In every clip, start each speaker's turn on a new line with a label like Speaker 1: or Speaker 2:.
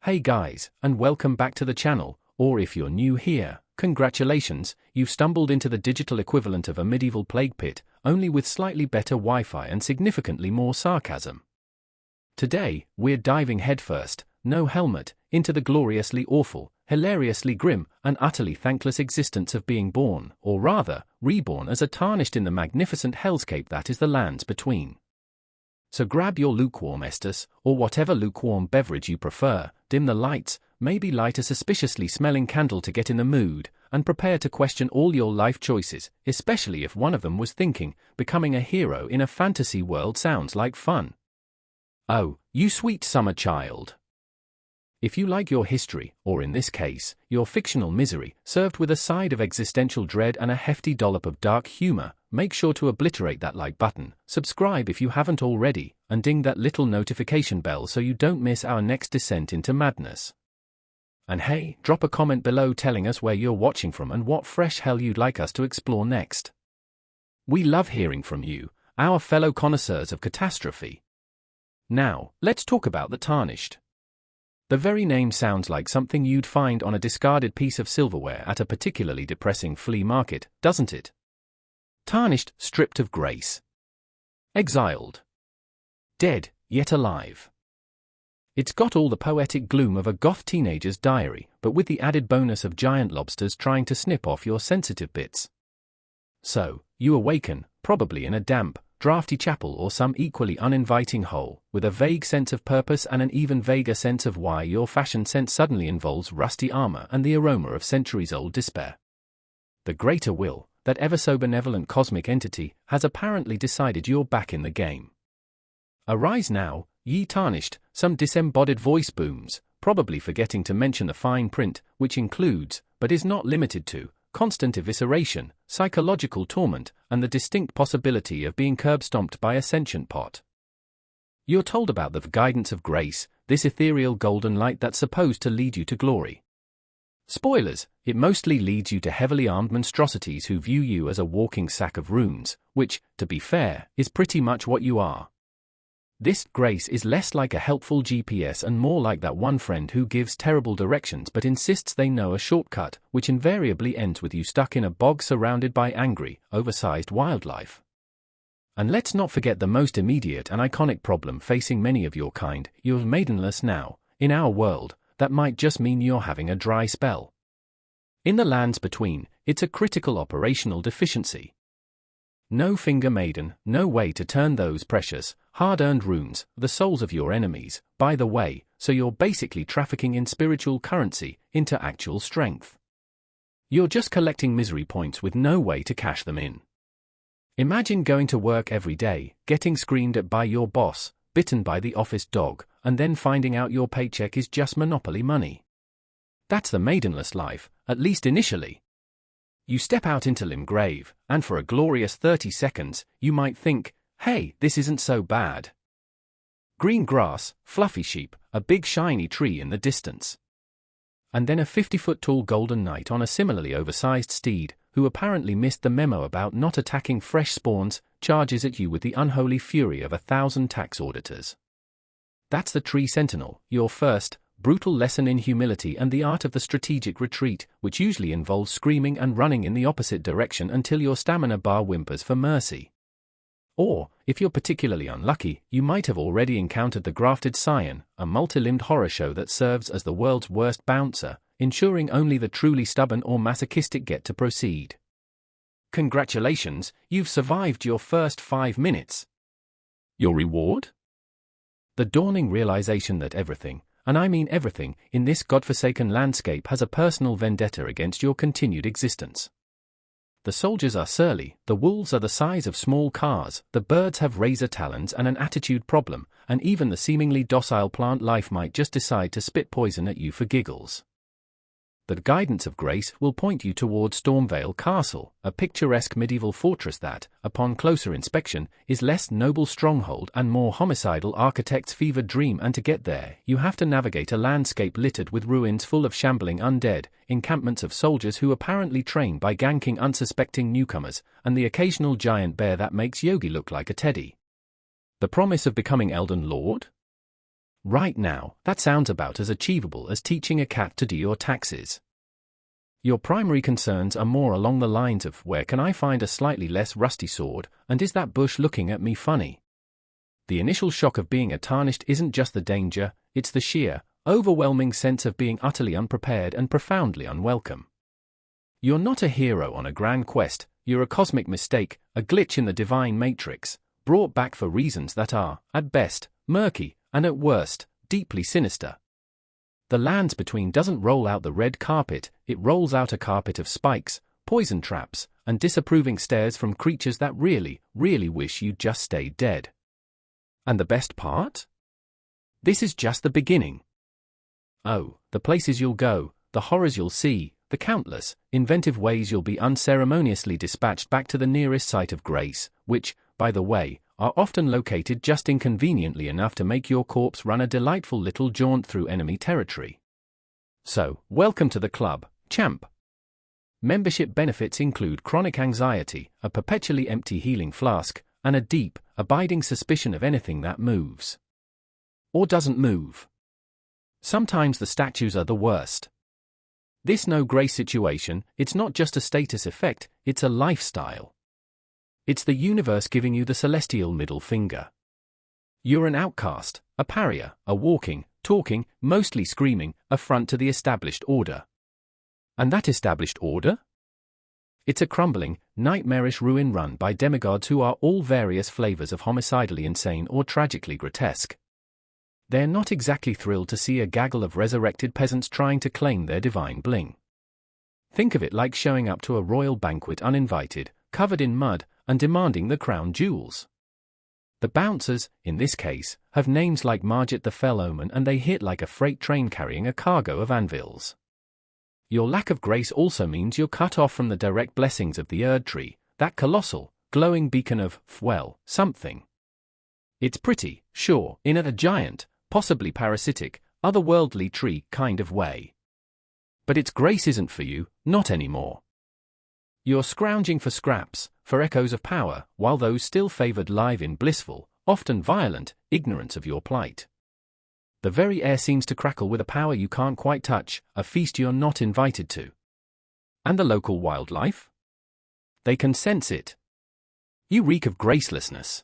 Speaker 1: Hey guys, and welcome back to the channel, or if you're new here, congratulations, you've stumbled into the digital equivalent of a medieval plague pit, only with slightly better Wi-Fi and significantly more sarcasm. Today, we're diving headfirst, no helmet, into the gloriously awful, hilariously grim, and utterly thankless existence of being born, or rather, reborn as a tarnished in the magnificent hellscape that is the lands between. So grab your lukewarm estus, or whatever lukewarm beverage you prefer, dim the lights, maybe light a suspiciously smelling candle to get in the mood, and prepare to question all your life choices, especially if one of them was thinking, becoming a hero in a fantasy world sounds like fun. Oh, you sweet summer child. If you like your history, or in this case, your fictional misery, served with a side of existential dread and a hefty dollop of dark humor, make sure to obliterate that like button, subscribe if you haven't already, and ding that little notification bell so you don't miss our next descent into madness. And hey, drop a comment below telling us where you're watching from and what fresh hell you'd like us to explore next. We love hearing from you, our fellow connoisseurs of catastrophe. Now, let's talk about the Tarnished. The very name sounds like something you'd find on a discarded piece of silverware at a particularly depressing flea market, doesn't it? Tarnished, stripped of grace. Exiled. Dead, yet alive. It's got all the poetic gloom of a goth teenager's diary, but with the added bonus of giant lobsters trying to snip off your sensitive bits. So, you awaken, probably in a damp, drafty chapel or some equally uninviting hole, with a vague sense of purpose and an even vaguer sense of why your fashion sense suddenly involves rusty armor and the aroma of centuries-old despair. The greater will, that ever-so-benevolent cosmic entity, has apparently decided you're back in the game. Arise now, ye tarnished, some disembodied voice booms, probably forgetting to mention the fine print, which includes, but is not limited to, constant evisceration, psychological torment, and the distinct possibility of being curb-stomped by a sentient pot. You're told about the guidance of grace, this ethereal golden light that's supposed to lead you to glory. Spoilers, it mostly leads you to heavily armed monstrosities who view you as a walking sack of runes, which, to be fair, is pretty much what you are. This grace is less like a helpful GPS and more like that one friend who gives terrible directions but insists they know a shortcut, which invariably ends with you stuck in a bog surrounded by angry, oversized wildlife. And let's not forget the most immediate and iconic problem facing many of your kind, you're maidenless now. In our world, that might just mean you're having a dry spell. In the lands between, it's a critical operational deficiency. No finger maiden, no way to turn those precious, hard-earned runes, the souls of your enemies, by the way, so you're basically trafficking in spiritual currency, into actual strength. You're just collecting misery points with no way to cash them in. Imagine going to work every day, getting screamed at by your boss, bitten by the office dog, and then finding out your paycheck is just monopoly money. That's the maidenless life, at least initially. You step out into Limgrave, and for a glorious 30 seconds, you might think, hey, this isn't so bad. Green grass, fluffy sheep, a big shiny tree in the distance. And then a 50-foot-tall golden knight on a similarly oversized steed, who apparently missed the memo about not attacking fresh spawns, charges at you with the unholy fury of 1,000 tax auditors. That's the tree sentinel, your first, brutal lesson in humility and the art of the strategic retreat, which usually involves screaming and running in the opposite direction until your stamina bar whimpers for mercy. Or, if you're particularly unlucky, you might have already encountered the grafted scion, a multi-limbed horror show that serves as the world's worst bouncer, ensuring only the truly stubborn or masochistic get to proceed. Congratulations, you've survived your first 5 minutes. Your reward? The dawning realization that everything, and I mean everything, in this godforsaken landscape has a personal vendetta against your continued existence. The soldiers are surly, the wolves are the size of small cars, the birds have razor talons and an attitude problem, and even the seemingly docile plant life might just decide to spit poison at you for giggles. The guidance of grace will point you toward Stormvale Castle, a picturesque medieval fortress that, upon closer inspection, is less noble stronghold and more homicidal architect's fevered dream, and to get there, you have to navigate a landscape littered with ruins full of shambling undead, encampments of soldiers who apparently train by ganking unsuspecting newcomers, and the occasional giant bear that makes Yogi look like a teddy. The promise of becoming Elden Lord? Right now, that sounds about as achievable as teaching a cat to do your taxes. Your primary concerns are more along the lines of where can I find a slightly less rusty sword, and is that bush looking at me funny? The initial shock of being a Tarnished isn't just the danger, it's the sheer, overwhelming sense of being utterly unprepared and profoundly unwelcome. You're not a hero on a grand quest, you're a cosmic mistake, a glitch in the divine matrix, brought back for reasons that are, at best, murky, and at worst, deeply sinister. The Lands Between doesn't roll out the red carpet, it rolls out a carpet of spikes, poison traps, and disapproving stares from creatures that really, really wish you'd just stayed dead. And the best part? This is just the beginning. Oh, the places you'll go, the horrors you'll see, the countless, inventive ways you'll be unceremoniously dispatched back to the nearest site of grace, which, by the way, are often located just inconveniently enough to make your corpse run a delightful little jaunt through enemy territory. So, welcome to the club, champ. Membership benefits include chronic anxiety, a perpetually empty healing flask, and a deep, abiding suspicion of anything that moves. Or doesn't move. Sometimes the statues are the worst. This no grace situation, it's not just a status effect, it's a lifestyle. It's the universe giving you the celestial middle finger. You're an outcast, a pariah, a walking, talking, mostly screaming, affront to the established order. And that established order? It's a crumbling, nightmarish ruin run by demigods who are all various flavors of homicidally insane or tragically grotesque. They're not exactly thrilled to see a gaggle of resurrected peasants trying to claim their divine bling. Think of it like showing up to a royal banquet uninvited, covered in mud, and demanding the crown jewels. The bouncers, in this case, have names like Margit the Fell Omen, and they hit like a freight train carrying a cargo of anvils. Your lack of grace also means you're cut off from the direct blessings of the Erd Tree, that colossal, glowing beacon of, well, something. It's pretty, sure, in a giant, possibly parasitic, otherworldly tree kind of way. But its grace isn't for you, not anymore. You're scrounging for scraps, for echoes of power, while those still favored live in blissful, often violent, ignorance of your plight. The very air seems to crackle with a power you can't quite touch, a feast you're not invited to. And the local wildlife? They can sense it. You reek of gracelessness.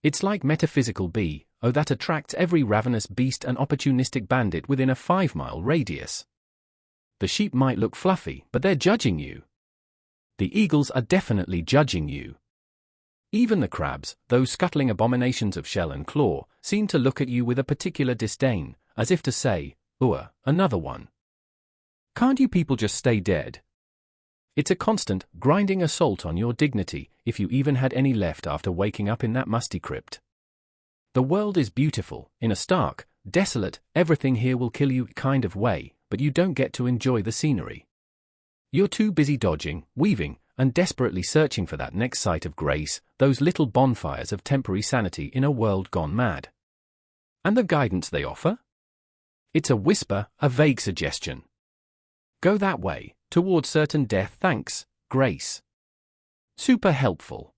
Speaker 1: It's like metaphysical that attracts every ravenous beast and opportunistic bandit within a 5-mile radius. The sheep might look fluffy, but they're judging you. The eagles are definitely judging you. Even the crabs, those scuttling abominations of shell and claw, seem to look at you with a particular disdain, as if to say, another one. Can't you people just stay dead? It's a constant, grinding assault on your dignity, if you even had any left after waking up in that musty crypt. The world is beautiful, in a stark, desolate, everything here will kill you kind of way, but you don't get to enjoy the scenery. You're too busy dodging, weaving, and desperately searching for that next sight of grace, those little bonfires of temporary sanity in a world gone mad. And the guidance they offer? It's a whisper, a vague suggestion. Go that way, towards certain death, thanks, grace. Super helpful.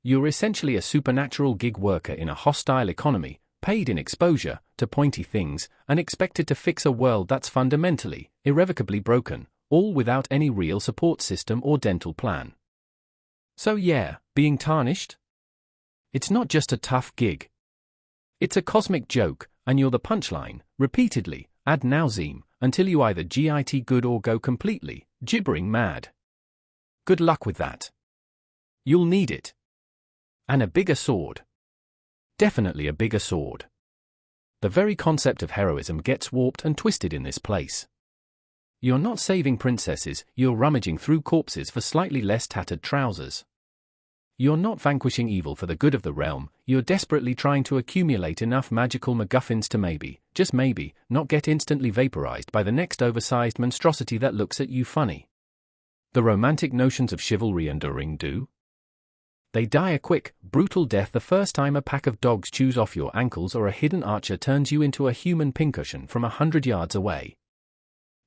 Speaker 1: You're essentially a supernatural gig worker in a hostile economy, paid in exposure to pointy things, and expected to fix a world that's fundamentally, irrevocably broken, all without any real support system or dental plan. So yeah, being tarnished? It's not just a tough gig. It's a cosmic joke, and you're the punchline, repeatedly, ad nauseam, until you either git good or go completely, gibbering mad. Good luck with that. You'll need it. And a bigger sword. Definitely a bigger sword. The very concept of heroism gets warped and twisted in this place. You're not saving princesses, you're rummaging through corpses for slightly less tattered trousers. You're not vanquishing evil for the good of the realm, you're desperately trying to accumulate enough magical MacGuffins to maybe, just maybe, not get instantly vaporized by the next oversized monstrosity that looks at you funny. The romantic notions of chivalry and Elden Ring do? They die a quick, brutal death the first time a pack of dogs chews off your ankles or a hidden archer turns you into a human pincushion from 100 yards away.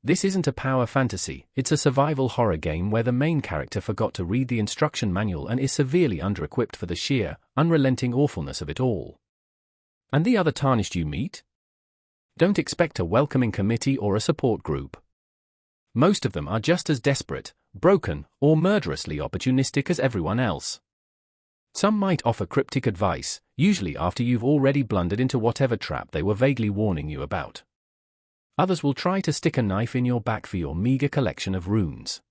Speaker 1: This isn't a power fantasy, it's a survival horror game where the main character forgot to read the instruction manual and is severely under-equipped for the sheer, unrelenting awfulness of it all. And the other Tarnished you meet? Don't expect a welcoming committee or a support group. Most of them are just as desperate, broken, or murderously opportunistic as everyone else. Some might offer cryptic advice, usually after you've already blundered into whatever trap they were vaguely warning you about. Others will try to stick a knife in your back for your meager collection of runes.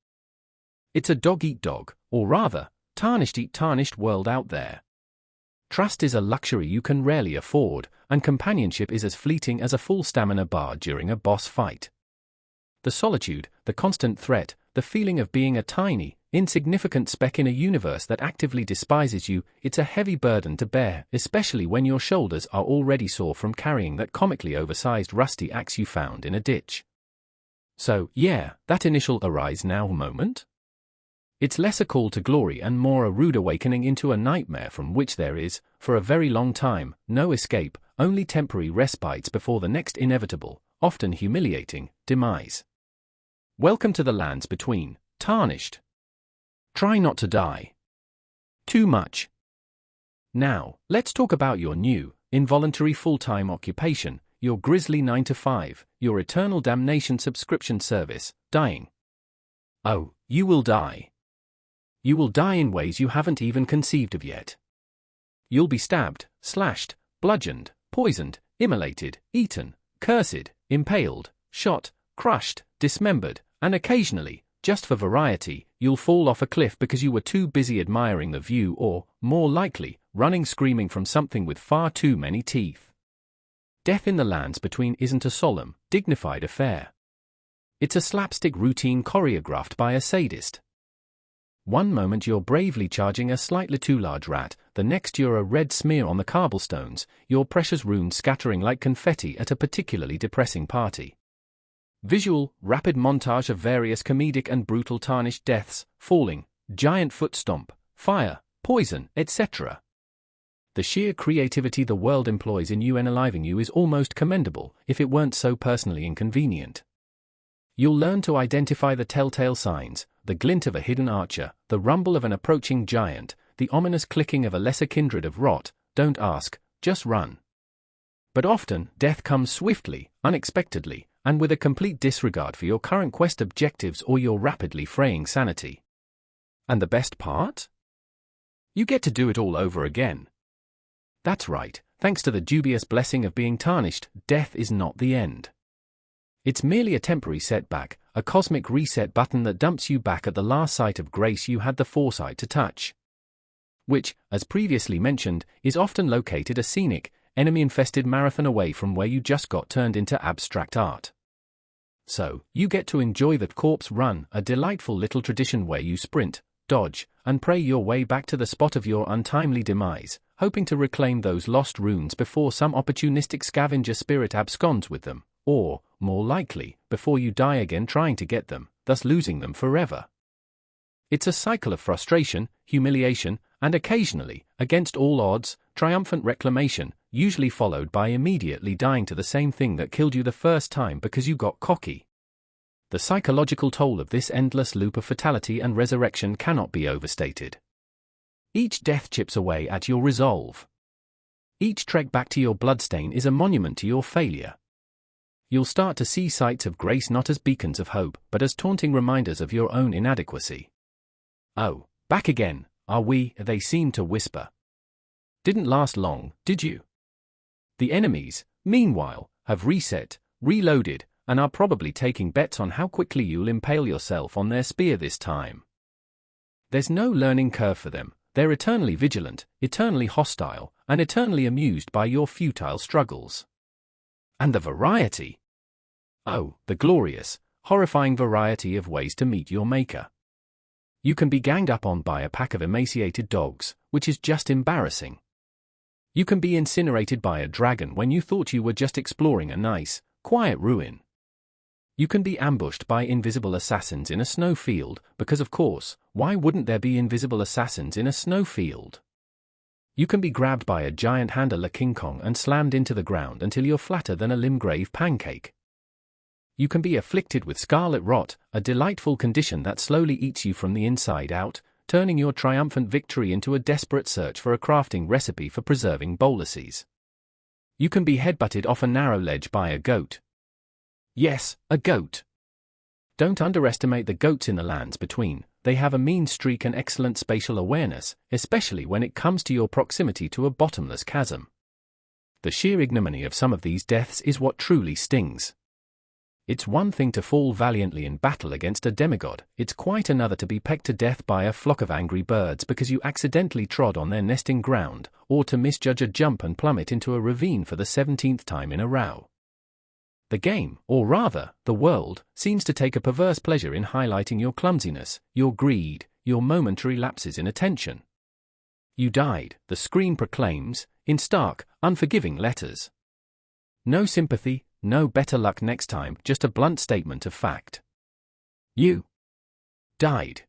Speaker 1: It's a dog-eat-dog, or rather, tarnished-eat-tarnished world out there. Trust is a luxury you can rarely afford, and companionship is as fleeting as a full stamina bar during a boss fight. The solitude, the constant threat, the feeling of being a tiny, insignificant speck in a universe that actively despises you, it's a heavy burden to bear, especially when your shoulders are already sore from carrying that comically oversized rusty axe you found in a ditch. So, yeah, that initial arise now moment? It's less a call to glory and more a rude awakening into a nightmare from which there is, for a very long time, no escape, only temporary respites before the next inevitable, often humiliating, demise. Welcome to the lands between, Tarnished. Try not to die too much. Now, let's talk about your new, involuntary full-time occupation, your grisly 9-to-5, your eternal damnation subscription service, dying. Oh, you will die. You will die in ways you haven't even conceived of yet. You'll be stabbed, slashed, bludgeoned, poisoned, immolated, eaten, cursed, impaled, shot, crushed, dismembered, and occasionally, just for variety, you'll fall off a cliff because you were too busy admiring the view or, more likely, running screaming from something with far too many teeth. Death in the lands between isn't a solemn, dignified affair. It's a slapstick routine choreographed by a sadist. One moment you're bravely charging a slightly too large rat, the next you're a red smear on the cobblestones, your precious runes scattering like confetti at a particularly depressing party. Visual, rapid montage of various comedic and brutal tarnished deaths, falling, giant foot stomp, fire, poison, etc. The sheer creativity the world employs in unaliving you is almost commendable, if it weren't so personally inconvenient. You'll learn to identify the telltale signs, the glint of a hidden archer, the rumble of an approaching giant, the ominous clicking of a lesser kindred of rot. Don't ask, just run. But often, death comes swiftly, unexpectedly, and with a complete disregard for your current quest objectives or your rapidly fraying sanity. And the best part? You get to do it all over again. That's right, thanks to the dubious blessing of being tarnished, death is not the end. It's merely a temporary setback, a cosmic reset button that dumps you back at the last sight of grace you had the foresight to touch. Which, as previously mentioned, is often located a scenic, enemy-infested marathon away from where you just got turned into abstract art. So, you get to enjoy the corpse run, a delightful little tradition where you sprint, dodge, and pray your way back to the spot of your untimely demise, hoping to reclaim those lost runes before some opportunistic scavenger spirit absconds with them, or, more likely, before you die again trying to get them, thus losing them forever. It's a cycle of frustration, humiliation, and occasionally, against all odds, triumphant reclamation, usually followed by immediately dying to the same thing that killed you the first time because you got cocky. The psychological toll of this endless loop of fatality and resurrection cannot be overstated. Each death chips away at your resolve. Each trek back to your bloodstain is a monument to your failure. You'll start to see sights of grace not as beacons of hope, but as taunting reminders of your own inadequacy. Oh, back again, are we? They seem to whisper. Didn't last long, did you? The enemies, meanwhile, have reset, reloaded, and are probably taking bets on how quickly you'll impale yourself on their spear this time. There's no learning curve for them, they're eternally vigilant, eternally hostile, and eternally amused by your futile struggles. And the variety! Oh, the glorious, horrifying variety of ways to meet your maker. You can be ganged up on by a pack of emaciated dogs, which is just embarrassing. You can be incinerated by a dragon when you thought you were just exploring a nice, quiet ruin. You can be ambushed by invisible assassins in a snowfield, because of course, why wouldn't there be invisible assassins in a snowfield? You can be grabbed by a giant hand a la King Kong and slammed into the ground until you're flatter than a limgrave pancake. You can be afflicted with scarlet rot, a delightful condition that slowly eats you from the inside out, turning your triumphant victory into a desperate search for a crafting recipe for preserving boluses. You can be headbutted off a narrow ledge by a goat. Yes, a goat. Don't underestimate the goats in the lands between. They have a mean streak and excellent spatial awareness, especially when it comes to your proximity to a bottomless chasm. The sheer ignominy of some of these deaths is what truly stings. It's one thing to fall valiantly in battle against a demigod, it's quite another to be pecked to death by a flock of angry birds because you accidentally trod on their nesting ground, or to misjudge a jump and plummet into a ravine for the 17th time in a row. The game, or rather, the world, seems to take a perverse pleasure in highlighting your clumsiness, your greed, your momentary lapses in attention. You died, the screen proclaims, in stark, unforgiving letters. No sympathy, no better luck next time, just a blunt statement of fact. You died.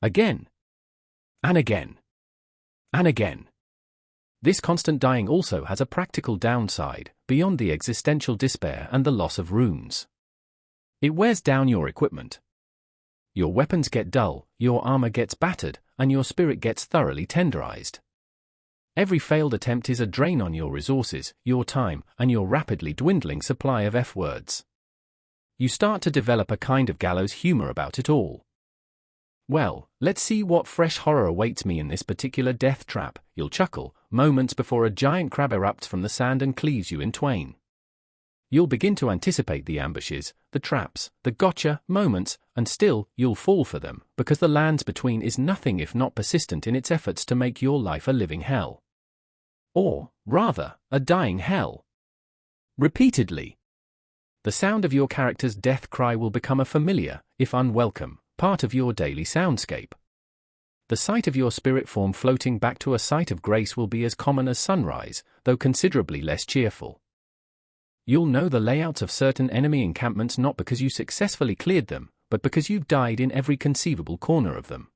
Speaker 1: Again. And again. And again. This constant dying also has a practical downside, beyond the existential despair and the loss of runes. It wears down your equipment. Your weapons get dull, your armor gets battered, and your spirit gets thoroughly tenderized. Every failed attempt is a drain on your resources, your time, and your rapidly dwindling supply of F-words. You start to develop a kind of gallows humor about it all. Well, let's see what fresh horror awaits me in this particular death trap, you'll chuckle, moments before a giant crab erupts from the sand and cleaves you in twain. You'll begin to anticipate the ambushes, the traps, the gotcha moments, and still, you'll fall for them, because the lands between is nothing if not persistent in its efforts to make your life a living hell. Or, rather, a dying hell. Repeatedly. The sound of your character's death cry will become a familiar, if unwelcome, part of your daily soundscape. The sight of your spirit form floating back to a site of grace will be as common as sunrise, though considerably less cheerful. You'll know the layouts of certain enemy encampments not because you successfully cleared them, but because you've died in every conceivable corner of them.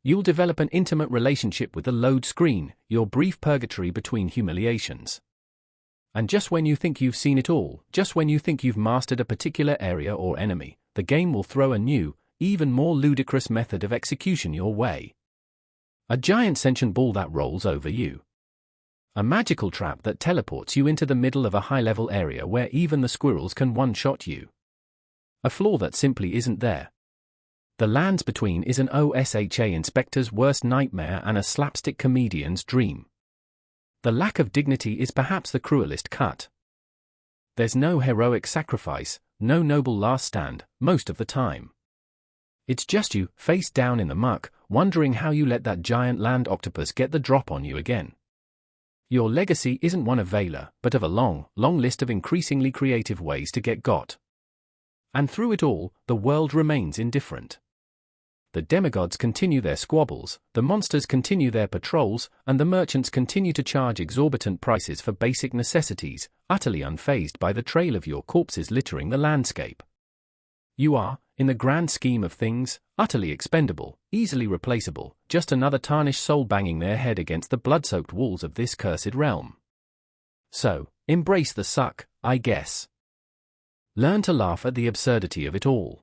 Speaker 1: You'll develop an intimate relationship with the load screen, your brief purgatory between humiliations. And just when you think you've seen it all, just when you think you've mastered a particular area or enemy, the game will throw a new, even more ludicrous method of execution your way. A giant sentient ball that rolls over you. A magical trap that teleports you into the middle of a high-level area where even the squirrels can one-shot you. A flaw that simply isn't there. The lands between is an OSHA inspector's worst nightmare and a slapstick comedian's dream. The lack of dignity is perhaps the cruelest cut. There's no heroic sacrifice, no noble last stand, most of the time. It's just you, face down in the muck, wondering how you let that giant land octopus get the drop on you again. Your legacy isn't one of valor, but of a long, long list of increasingly creative ways to get got. And through it all, the world remains indifferent. The demigods continue their squabbles, the monsters continue their patrols, and the merchants continue to charge exorbitant prices for basic necessities, utterly unfazed by the trail of your corpses littering the landscape. You are, in the grand scheme of things, utterly expendable, easily replaceable, just another tarnished soul banging their head against the blood-soaked walls of this cursed realm. So, embrace the suck, I guess. Learn to laugh at the absurdity of it all.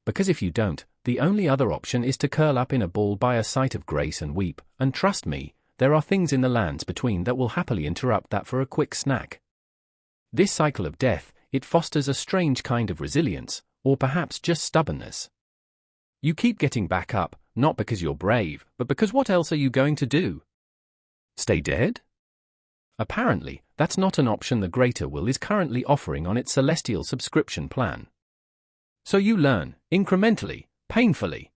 Speaker 1: Because if you don't, the only other option is to curl up in a ball by a site of grace and weep, and trust me, there are things in the lands between that will happily interrupt that for a quick snack. This cycle of death, it fosters a strange kind of resilience, or perhaps just stubbornness. You keep getting back up, not because you're brave, but because what else are you going to do? Stay dead? Apparently, that's not an option the Greater Will is currently offering on its celestial subscription plan. So you learn, incrementally, painfully.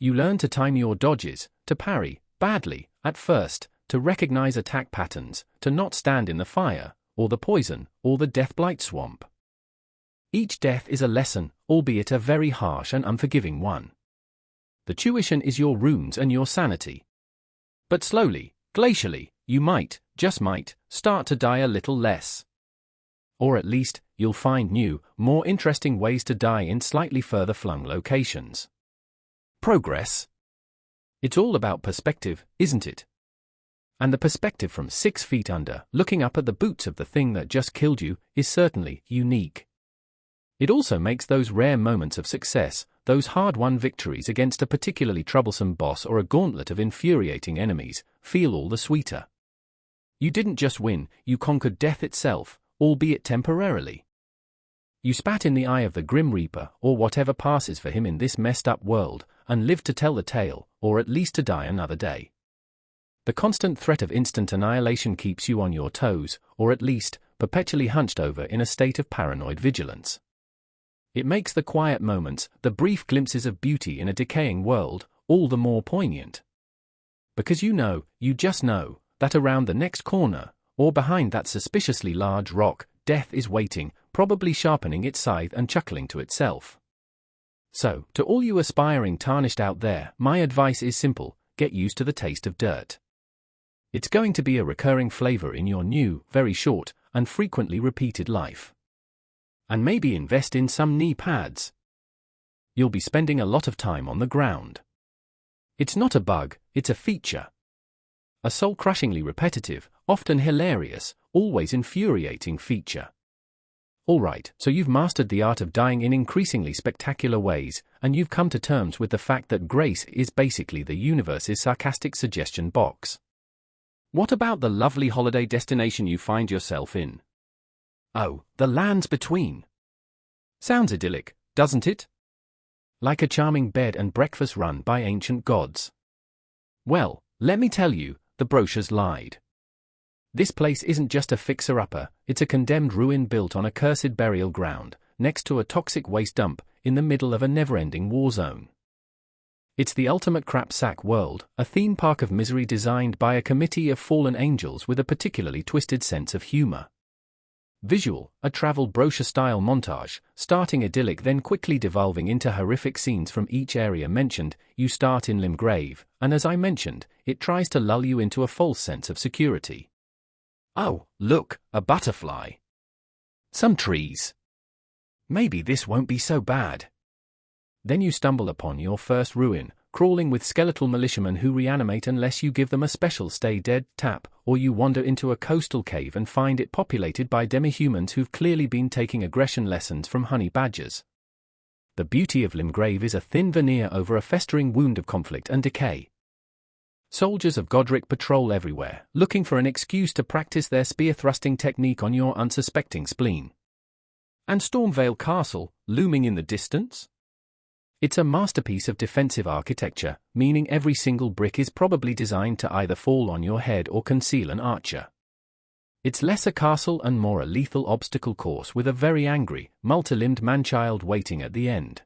Speaker 1: You learn to time your dodges, to parry, badly, at first, to recognize attack patterns, to not stand in the fire, or the poison, or the death-blight swamp. Each death is a lesson, albeit a very harsh and unforgiving one. The tuition is your runes and your sanity. But slowly, glacially, you might, just might, start to die a little less. Or at least, you'll find new, more interesting ways to die in slightly further flung locations. Progress. It's all about perspective, isn't it? And the perspective from 6 feet under, looking up at the boots of the thing that just killed you, is certainly unique. It also makes those rare moments of success, those hard-won victories against a particularly troublesome boss or a gauntlet of infuriating enemies, feel all the sweeter. You didn't just win, you conquered death itself, albeit temporarily. You spat in the eye of the Grim Reaper, or whatever passes for him in this messed-up world, and lived to tell the tale, or at least to die another day. The constant threat of instant annihilation keeps you on your toes, or at least, perpetually hunched over in a state of paranoid vigilance. It makes the quiet moments, the brief glimpses of beauty in a decaying world, all the more poignant. Because you just know, that around the next corner, or behind that suspiciously large rock, death is waiting, probably sharpening its scythe and chuckling to itself. So, to all you aspiring Tarnished out there, my advice is simple: get used to the taste of dirt. It's going to be a recurring flavor in your new, very short, and frequently repeated life. And maybe invest in some knee pads. You'll be spending a lot of time on the ground. It's not a bug, it's a feature. A soul-crushingly repetitive, often hilarious, always infuriating feature. Alright, so you've mastered the art of dying in increasingly spectacular ways, and you've come to terms with the fact that grace is basically the universe's sarcastic suggestion box. What about the lovely holiday destination you find yourself in? Oh, the lands between. Sounds idyllic, doesn't it? Like a charming bed and breakfast run by ancient gods. Well, let me tell you, the brochures lied. This place isn't just a fixer-upper, it's a condemned ruin built on a cursed burial ground, next to a toxic waste dump, in the middle of a never-ending war zone. It's the ultimate crap sack world, a theme park of misery designed by a committee of fallen angels with a particularly twisted sense of humor. Visual, a travel brochure-style montage, starting idyllic then quickly devolving into horrific scenes from each area mentioned. You start in Limgrave, and as I mentioned, it tries to lull you into a false sense of security. Oh, look, a butterfly. Some trees. Maybe this won't be so bad. Then you stumble upon your first ruin, crawling with skeletal militiamen who reanimate unless you give them a special stay dead tap, or you wander into a coastal cave and find it populated by demi-humans who've clearly been taking aggression lessons from honey badgers. The beauty of Limgrave is a thin veneer over a festering wound of conflict and decay. Soldiers of Godric patrol everywhere, looking for an excuse to practice their spear-thrusting technique on your unsuspecting spleen. And Stormvale Castle, looming in the distance? It's a masterpiece of defensive architecture, meaning every single brick is probably designed to either fall on your head or conceal an archer. It's less a castle and more a lethal obstacle course with a very angry, multi-limbed man-child waiting at the end.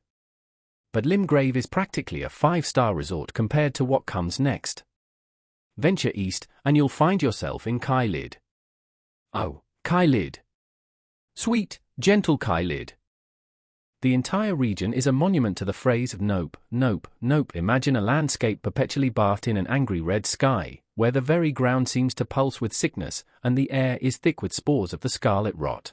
Speaker 1: But Limgrave is practically a 5-star resort compared to what comes next. Venture east, and you'll find yourself in Caelid. Oh, Caelid. Sweet, gentle Caelid. The entire region is a monument to the phrase of nope, nope, nope. Imagine a landscape perpetually bathed in an angry red sky, where the very ground seems to pulse with sickness, and the air is thick with spores of the scarlet rot.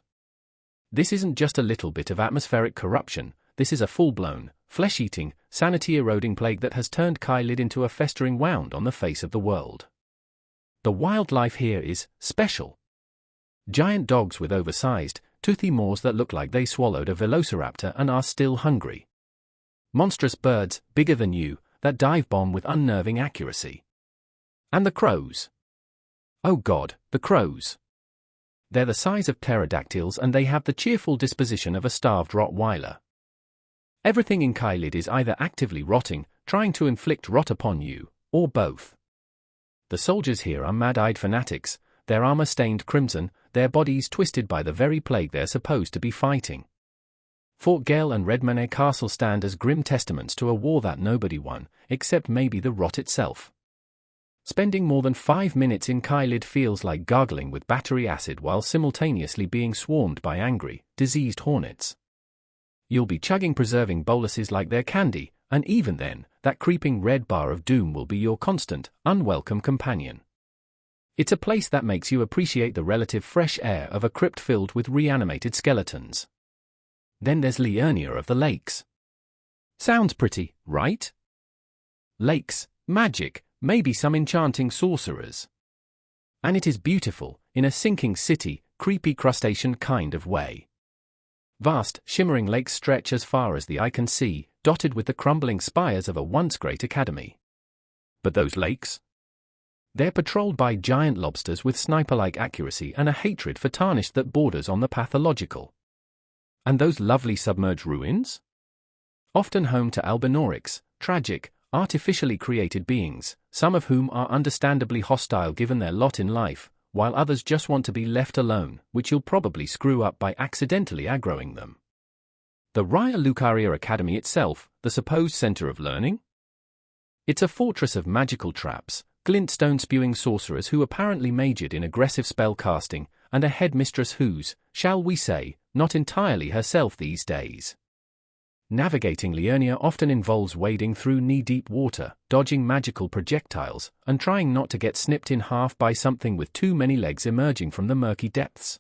Speaker 1: This isn't just a little bit of atmospheric corruption, this is a full-blown, flesh-eating, sanity-eroding plague that has turned Caelid into a festering wound on the face of the world. The wildlife here is special. Giant dogs with oversized, toothy maws that look like they swallowed a velociraptor and are still hungry. Monstrous birds, bigger than you, that dive-bomb with unnerving accuracy. And the crows. Oh God, the crows. They're the size of pterodactyls and they have the cheerful disposition of a starved Rottweiler. Everything in Caelid is either actively rotting, trying to inflict rot upon you, or both. The soldiers here are mad-eyed fanatics, their armor stained crimson, their bodies twisted by the very plague they're supposed to be fighting. Fort Gale and Redmane Castle stand as grim testaments to a war that nobody won, except maybe the rot itself. Spending more than 5 minutes in Caelid feels like gargling with battery acid while simultaneously being swarmed by angry, diseased hornets. You'll be chugging preserving boluses like they're candy, and even then, that creeping red bar of doom will be your constant, unwelcome companion. It's a place that makes you appreciate the relative fresh air of a crypt filled with reanimated skeletons. Then there's Liurnia of the Lakes. Sounds pretty, right? Lakes, magic, maybe some enchanting sorcerers. And it is beautiful, in a sinking city, creepy crustacean kind of way. Vast, shimmering lakes stretch as far as the eye can see, dotted with the crumbling spires of a once great academy. But those lakes? They're patrolled by giant lobsters with sniper-like accuracy and a hatred for Tarnished that borders on the pathological. And those lovely submerged ruins? Often home to albinorics, tragic, artificially created beings, some of whom are understandably hostile given their lot in life, while others just want to be left alone, which you'll probably screw up by accidentally aggroing them. The Raya Lucaria Academy itself, the supposed center of learning? It's a fortress of magical traps, glintstone-spewing sorcerers who apparently majored in aggressive spell casting, and a headmistress who's, shall we say, not entirely herself these days. Navigating Liurnia often involves wading through knee-deep water, dodging magical projectiles, and trying not to get snipped in half by something with too many legs emerging from the murky depths.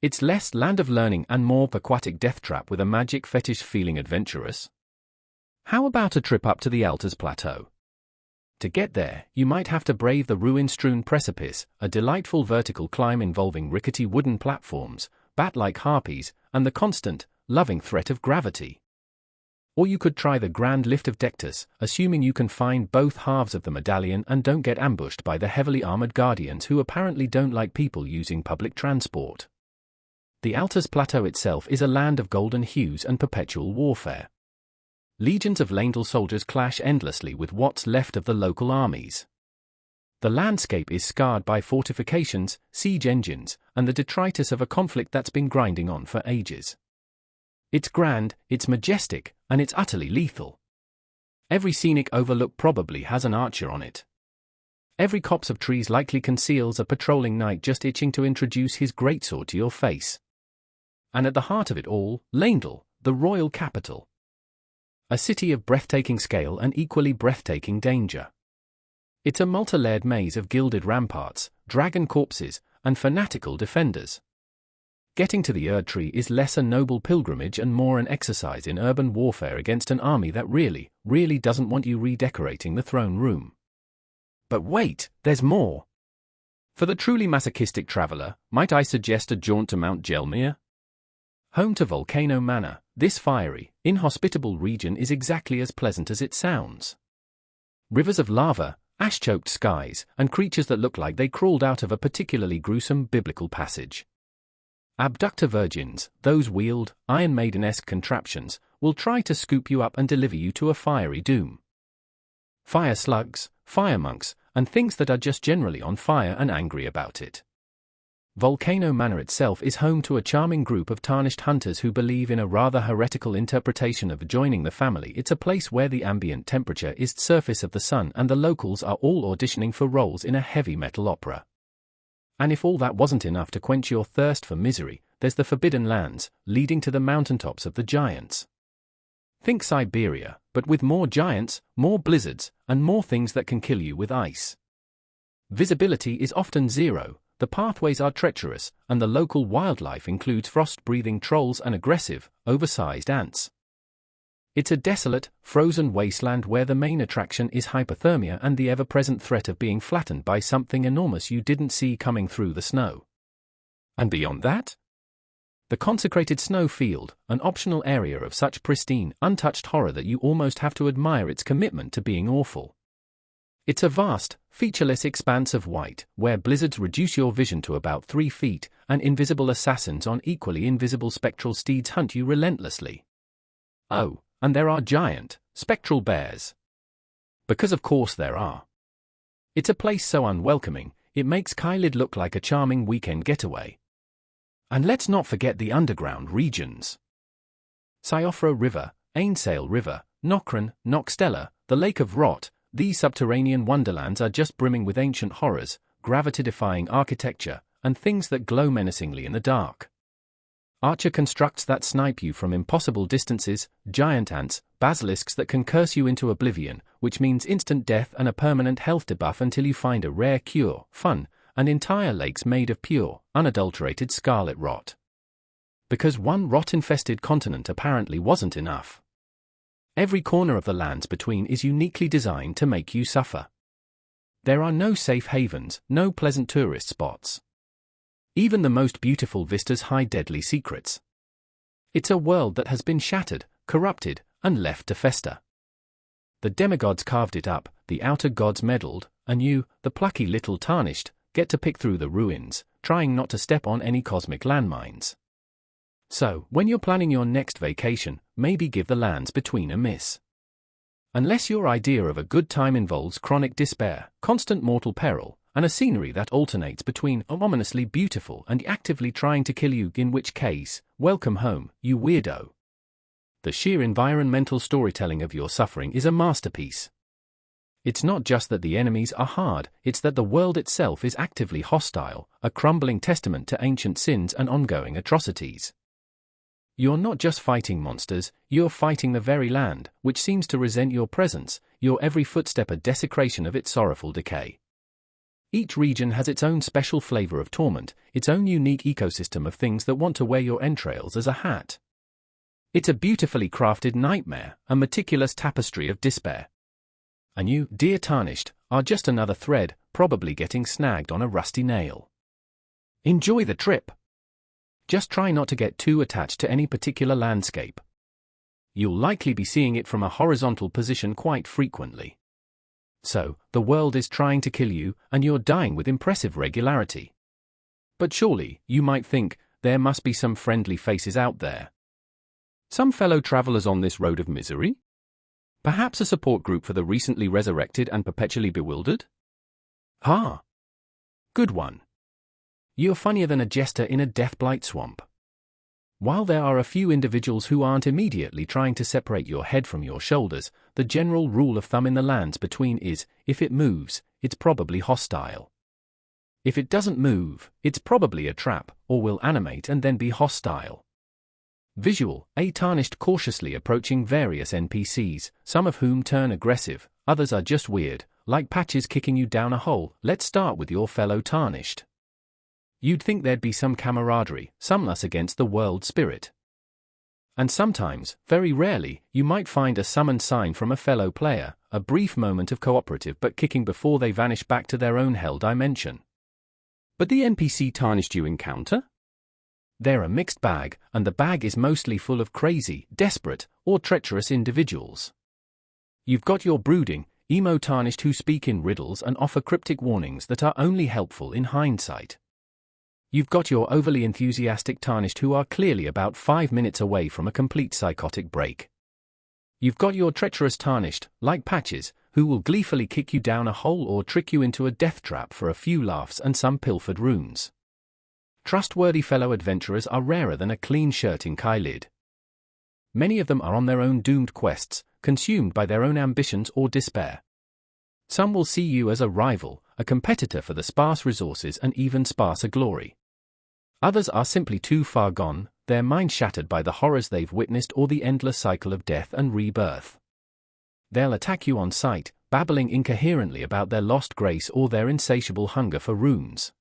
Speaker 1: It's less land of learning and more aquatic death trap with a magic fetish feeling adventurous. How about a trip up to the Altars Plateau? To get there, you might have to brave the ruin-strewn precipice, a delightful vertical climb involving rickety wooden platforms, bat-like harpies, and the constant, loving threat of gravity. Or you could try the grand lift of Dectus, assuming you can find both halves of the medallion and don't get ambushed by the heavily armored guardians who apparently don't like people using public transport. The Altars Plateau itself is a land of golden hues and perpetual warfare. Legions of Lendl soldiers clash endlessly with what's left of the local armies. The landscape is scarred by fortifications, siege engines, and the detritus of a conflict that's been grinding on for ages. It's grand, it's majestic, and it's utterly lethal. Every scenic overlook probably has an archer on it. Every copse of trees likely conceals a patrolling knight just itching to introduce his greatsword to your face. And at the heart of it all, Lendl, the royal capital. A city of breathtaking scale and equally breathtaking danger. It's a multi-layered maze of gilded ramparts, dragon corpses, and fanatical defenders. Getting to the Erd Tree is less a noble pilgrimage and more an exercise in urban warfare against an army that really doesn't want you redecorating the throne room. But wait, there's more. For the truly masochistic traveler, might I suggest a jaunt to Mount Gelmir? Home to Volcano Manor, this fiery, inhospitable region is exactly as pleasant as it sounds. Rivers of lava, ash-choked skies, and creatures that look like they crawled out of a particularly gruesome biblical passage. Abductor virgins, those wheeled, Iron Maiden-esque contraptions, will try to scoop you up and deliver you to a fiery doom. Fire slugs, fire monks, and things that are just generally on fire and angry about it. Volcano Manor itself is home to a charming group of tarnished hunters who believe in a rather heretical interpretation of joining the family. It's a place where the ambient temperature is the surface of the sun and the locals are all auditioning for roles in a heavy metal opera. And if all that wasn't enough to quench your thirst for misery, there's the Forbidden Lands, leading to the mountaintops of the giants. Think Siberia, but with more giants, more blizzards, and more things that can kill you with ice. Visibility is often zero. The pathways are treacherous, and the local wildlife includes frost-breathing trolls and aggressive, oversized ants. It's a desolate, frozen wasteland where the main attraction is hypothermia and the ever-present threat of being flattened by something enormous you didn't see coming through the snow. And beyond that? The consecrated snow field, an optional area of such pristine, untouched horror that you almost have to admire its commitment to being awful. It's a vast, featureless expanse of white, where blizzards reduce your vision to about 3 feet, and invisible assassins on equally invisible spectral steeds hunt you relentlessly. Oh, and there are giant, spectral bears. Because of course there are. It's a place so unwelcoming, it makes Caelid look like a charming weekend getaway. And let's not forget the underground regions. Siofra River, Ainsale River, Nokran, Nokstella, the Lake of Rot. These subterranean wonderlands are just brimming with ancient horrors, gravity-defying architecture, and things that glow menacingly in the dark. Archer constructs that snipe you from impossible distances, giant ants, basilisks that can curse you into oblivion, which means instant death and a permanent health debuff until you find a rare cure, fun, and entire lakes made of pure, unadulterated scarlet rot. Because one rot-infested continent apparently wasn't enough. Every corner of the lands between is uniquely designed to make you suffer. There are no safe havens, no pleasant tourist spots. Even the most beautiful vistas hide deadly secrets. It's a world that has been shattered, corrupted, and left to fester. The demigods carved it up, the outer gods meddled, and you, the plucky little Tarnished, get to pick through the ruins, trying not to step on any cosmic landmines. So, when you're planning your next vacation, maybe give the lands between a miss. Unless your idea of a good time involves chronic despair, constant mortal peril, and a scenery that alternates between ominously beautiful and actively trying to kill you, in which case, welcome home, you weirdo. The sheer environmental storytelling of your suffering is a masterpiece. It's not just that the enemies are hard, it's that the world itself is actively hostile, a crumbling testament to ancient sins and ongoing atrocities. You're not just fighting monsters, you're fighting the very land, which seems to resent your presence, your every footstep a desecration of its sorrowful decay. Each region has its own special flavor of torment, its own unique ecosystem of things that want to wear your entrails as a hat. It's a beautifully crafted nightmare, a meticulous tapestry of despair. And you, dear Tarnished, are just another thread, probably getting snagged on a rusty nail. Enjoy the trip. Just try not to get too attached to any particular landscape. You'll likely be seeing it from a horizontal position quite frequently. So, the world is trying to kill you, and you're dying with impressive regularity. But surely, you might think, there must be some friendly faces out there. Some fellow travelers on this road of misery? Perhaps a support group for the recently resurrected and perpetually bewildered? Ah! Good one. You're funnier than a jester in a death-blight swamp. While there are a few individuals who aren't immediately trying to separate your head from your shoulders, the general rule of thumb in the lands between is, if it moves, it's probably hostile. If it doesn't move, it's probably a trap, or will animate and then be hostile. Visual, a Tarnished cautiously approaching various NPCs, some of whom turn aggressive, others are just weird, like patches kicking you down a hole. Let's start with your fellow Tarnished. You'd think there'd be some camaraderie, some us against the world spirit. And sometimes, very rarely, you might find a summoned sign from a fellow player, a brief moment of cooperative but kicking before they vanish back to their own hell dimension. But the NPC Tarnished you encounter? They're a mixed bag, and the bag is mostly full of crazy, desperate, or treacherous individuals. You've got your brooding, emo Tarnished who speak in riddles and offer cryptic warnings that are only helpful in hindsight. You've got your overly enthusiastic Tarnished who are clearly about 5 minutes away from a complete psychotic break. You've got your treacherous Tarnished, like Patches, who will gleefully kick you down a hole or trick you into a death trap for a few laughs and some pilfered runes. Trustworthy fellow adventurers are rarer than a clean shirt in Caelid. Many of them are on their own doomed quests, consumed by their own ambitions or despair. Some will see you as a rival, a competitor for the sparse resources and even sparser glory. Others are simply too far gone, their minds shattered by the horrors they've witnessed or the endless cycle of death and rebirth. They'll attack you on sight, babbling incoherently about their lost grace or their insatiable hunger for runes.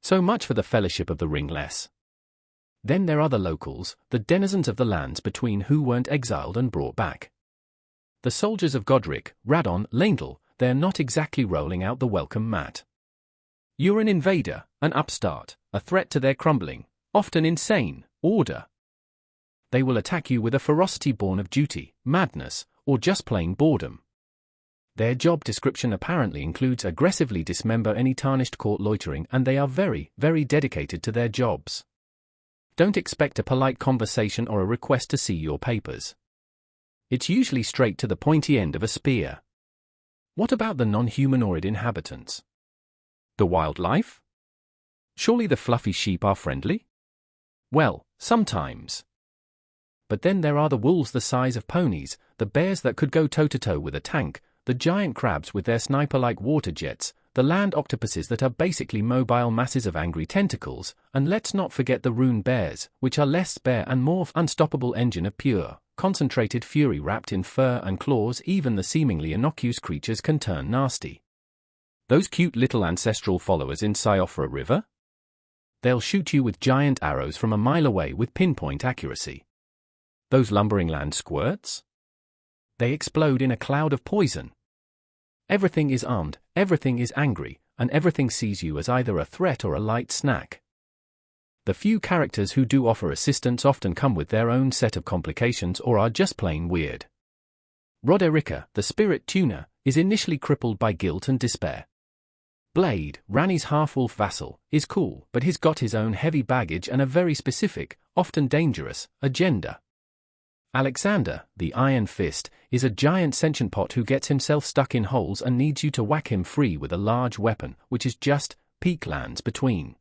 Speaker 1: So much for the Fellowship of the Ringless. Then there are the locals, the denizens of the lands between who weren't exiled and brought back. The soldiers of Godric, Radon, Leintel, they're not exactly rolling out the welcome mat. You're an invader, an upstart, a threat to their crumbling, often insane, order. They will attack you with a ferocity born of duty, madness, or just plain boredom. Their job description apparently includes aggressively dismember any Tarnished caught loitering, and they are very, very dedicated to their jobs. Don't expect a polite conversation or a request to see your papers. It's usually straight to the pointy end of a spear. What about the non-humanoid inhabitants? The wildlife? Surely the fluffy sheep are friendly? Well, sometimes. But then there are the wolves the size of ponies, the bears that could go toe-to-toe with a tank, the giant crabs with their sniper-like water jets, the land octopuses that are basically mobile masses of angry tentacles, and let's not forget the rune bears, which are less spare and more unstoppable engine of pure, concentrated fury wrapped in fur and claws. Even the seemingly innocuous creatures can turn nasty. Those cute little ancestral followers in Siofra River? They'll shoot you with giant arrows from a mile away with pinpoint accuracy. Those lumbering land squirts? They explode in a cloud of poison. Everything is armed, everything is angry, and everything sees you as either a threat or a light snack. The few characters who do offer assistance often come with their own set of complications or are just plain weird. Roderica, the spirit tuner, is initially crippled by guilt and despair. Blade, Ranni's half-wolf vassal, is cool, but he's got his own heavy baggage and a very specific, often dangerous, agenda. Alexander, the Iron Fist, is a giant sentient pot who gets himself stuck in holes and needs you to whack him free with a large weapon, which is just peak lands between.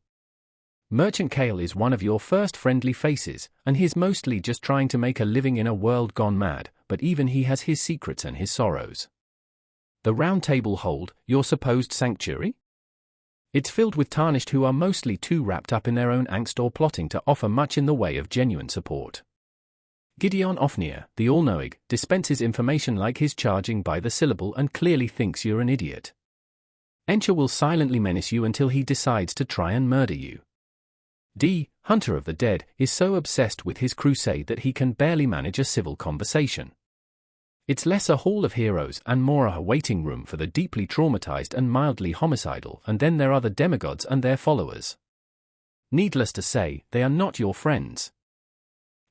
Speaker 1: Merchant Caelid is one of your first friendly faces, and he's mostly just trying to make a living in a world gone mad, but even he has his secrets and his sorrows. The Round Table Hold, your supposed sanctuary? It's filled with Tarnished who are mostly too wrapped up in their own angst or plotting to offer much in the way of genuine support. Gideon Ofnir, the all-knowing, dispenses information like he's charging by the syllable and clearly thinks you're an idiot. Encha will silently menace you until he decides to try and murder you. D, Hunter of the Dead, is so obsessed with his crusade that he can barely manage a civil conversation. It's less a hall of heroes and more a waiting room for the deeply traumatized and mildly homicidal, and then there are the demigods and their followers. Needless to say, they are not your friends.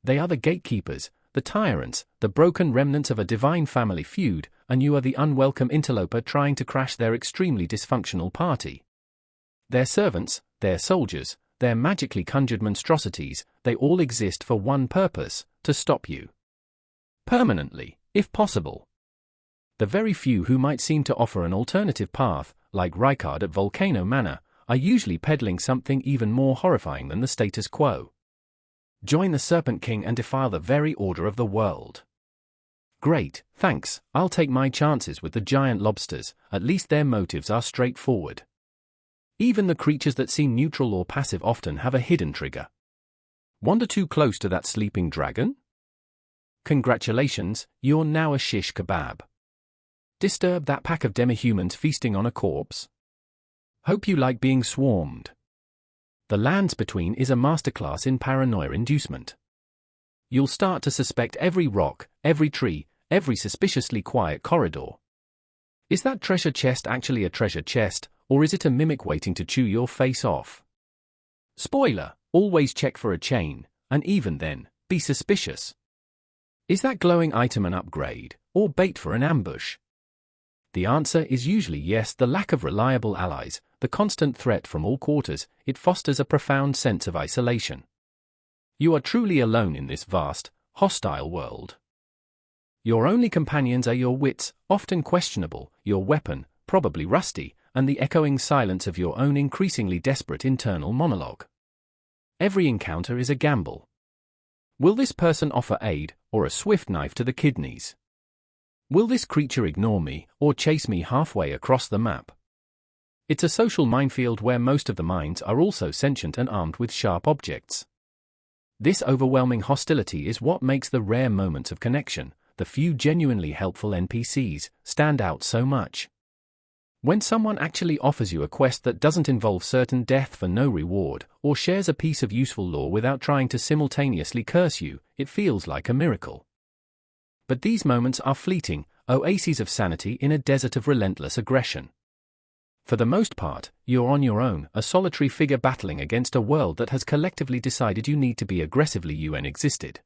Speaker 1: They are the gatekeepers, the tyrants, the broken remnants of a divine family feud, and you are the unwelcome interloper trying to crash their extremely dysfunctional party. Their servants, their soldiers, their magically conjured monstrosities, they all exist for one purpose: to stop you. Permanently, if possible. The very few who might seem to offer an alternative path, like Rykard at Volcano Manor, are usually peddling something even more horrifying than the status quo. Join the Serpent King and defile the very order of the world. Great, thanks, I'll take my chances with the giant lobsters, at least their motives are straightforward. Even the creatures that seem neutral or passive often have a hidden trigger. Wander too close to that sleeping dragon? Congratulations, you're now a shish kebab. Disturb that pack of demihumans feasting on a corpse? Hope you like being swarmed. The Lands Between is a masterclass in paranoia inducement. You'll start to suspect every rock, every tree, every suspiciously quiet corridor. Is that treasure chest actually a treasure chest, or is it a mimic waiting to chew your face off? Spoiler, always check for a chain, and even then, be suspicious. Is that glowing item an upgrade, or bait for an ambush? The answer is usually yes. The lack of reliable allies, the constant threat from all quarters, it fosters a profound sense of isolation. You are truly alone in this vast, hostile world. Your only companions are your wits, often questionable, your weapon, probably rusty, and the echoing silence of your own increasingly desperate internal monologue. Every encounter is a gamble. Will this person offer aid, or a swift knife to the kidneys? Will this creature ignore me, or chase me halfway across the map? It's a social minefield where most of the minds are also sentient and armed with sharp objects. This overwhelming hostility is what makes the rare moments of connection, the few genuinely helpful NPCs, stand out so much. When someone actually offers you a quest that doesn't involve certain death for no reward, or shares a piece of useful lore without trying to simultaneously curse you, it feels like a miracle. But these moments are fleeting, oases of sanity in a desert of relentless aggression. For the most part, you're on your own, a solitary figure battling against a world that has collectively decided you need to be aggressively UN-existed.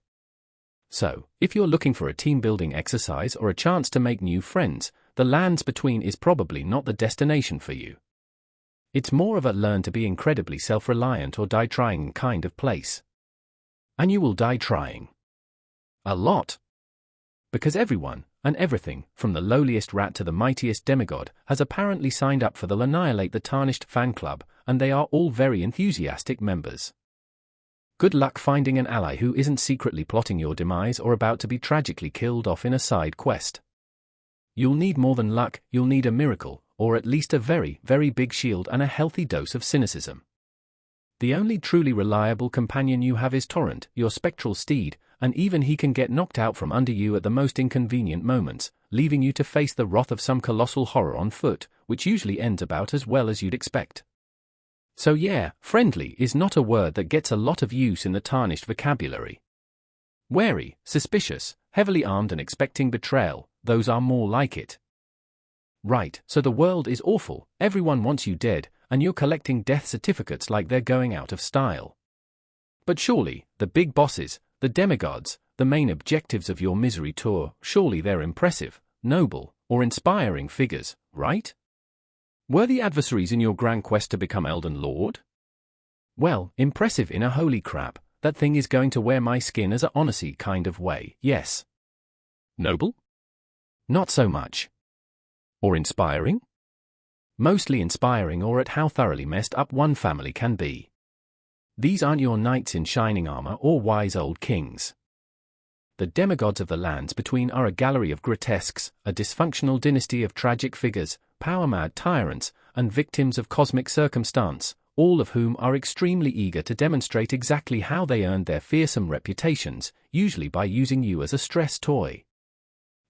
Speaker 1: So, if you're looking for a team-building exercise or a chance to make new friends, the Lands Between is probably not the destination for you. It's more of a learn to be incredibly self-reliant or die trying kind of place. And you will die trying. A lot. Because everyone, and everything, from the lowliest rat to the mightiest demigod, has apparently signed up for the Annihilate the Tarnished fan club, and they are all very enthusiastic members. Good luck finding an ally who isn't secretly plotting your demise or about to be tragically killed off in a side quest. You'll need more than luck, you'll need a miracle, or at least a very, very big shield and a healthy dose of cynicism. The only truly reliable companion you have is Torrent, your spectral steed, and even he can get knocked out from under you at the most inconvenient moments, leaving you to face the wrath of some colossal horror on foot, which usually ends about as well as you'd expect. So yeah, friendly is not a word that gets a lot of use in the Tarnished vocabulary. Wary, suspicious, heavily armed and expecting betrayal, those are more like it. Right, so the world is awful, everyone wants you dead, and you're collecting death certificates like they're going out of style. But surely, the big bosses, the demigods, the main objectives of your misery tour, surely they're impressive, noble, or inspiring figures, right? Were the adversaries in your grand quest to become Elden Lord? Well, impressive in a holy crap, that thing is going to wear my skin as a honesty kind of way, yes. Noble? Not so much. Or inspiring? Mostly inspiring, or at how thoroughly messed up one family can be. These aren't your knights in shining armor or wise old kings. The demigods of the lands between are a gallery of grotesques, a dysfunctional dynasty of tragic figures, power-mad tyrants, and victims of cosmic circumstance, all of whom are extremely eager to demonstrate exactly how they earned their fearsome reputations, usually by using you as a stress toy.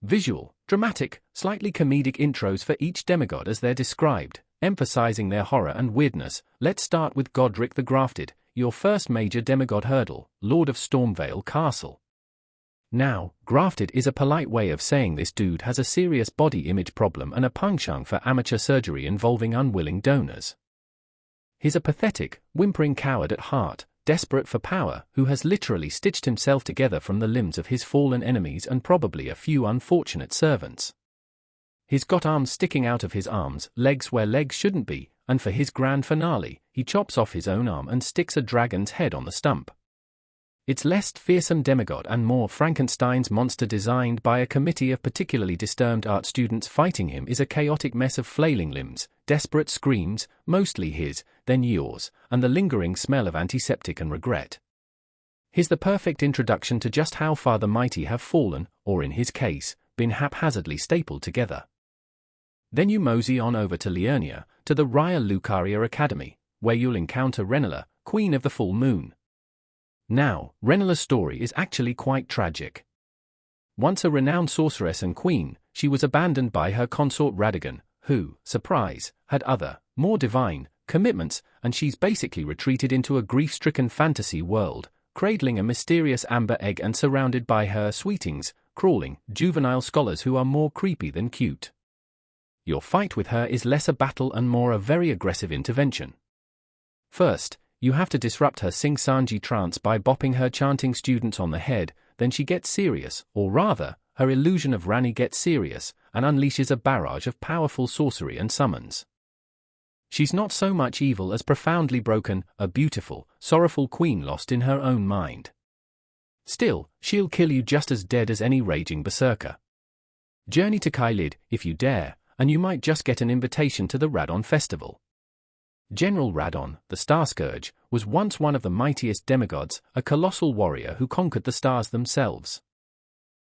Speaker 1: Visual, dramatic, slightly comedic intros for each demigod as they're described, emphasizing their horror and weirdness. Let's start with Godric the Grafted, your first major demigod hurdle, Lord of Stormvale Castle. Now, grafted is a polite way of saying this dude has a serious body image problem and a penchant for amateur surgery involving unwilling donors. He's a pathetic, whimpering coward at heart, desperate for power, who has literally stitched himself together from the limbs of his fallen enemies and probably a few unfortunate servants. He's got arms sticking out of his arms, legs where legs shouldn't be, and for his grand finale, he chops off his own arm and sticks a dragon's head on the stump. It's less fearsome demigod and more Frankenstein's monster designed by a committee of particularly disturbed art students. Fighting him is a chaotic mess of flailing limbs, desperate screams, mostly his, then yours, and the lingering smell of antiseptic and regret. He's the perfect introduction to just how far the mighty have fallen, or in his case, been haphazardly stapled together. Then you mosey on over to Liurnia, to the Raya Lucaria Academy, where you'll encounter Renala, Queen of the Full Moon. Now, Renala's story is actually quite tragic. Once a renowned sorceress and queen, she was abandoned by her consort Radagon, who, surprise, had other, more divine, commitments, and she's basically retreated into a grief-stricken fantasy world, cradling a mysterious amber egg and surrounded by her sweetings, crawling, juvenile scholars who are more creepy than cute. Your fight with her is less a battle and more a very aggressive intervention. First, you have to disrupt her Sing-Sanji trance by bopping her chanting students on the head, then she gets serious, or rather, her illusion of Rani gets serious, and unleashes a barrage of powerful sorcery and summons. She's not so much evil as profoundly broken, a beautiful, sorrowful queen lost in her own mind. Still, she'll kill you just as dead as any raging berserker. Journey to Caelid, if you dare, and you might just get an invitation to the Radon Festival. General Radon, the Star Scourge, was once one of the mightiest demigods, a colossal warrior who conquered the stars themselves.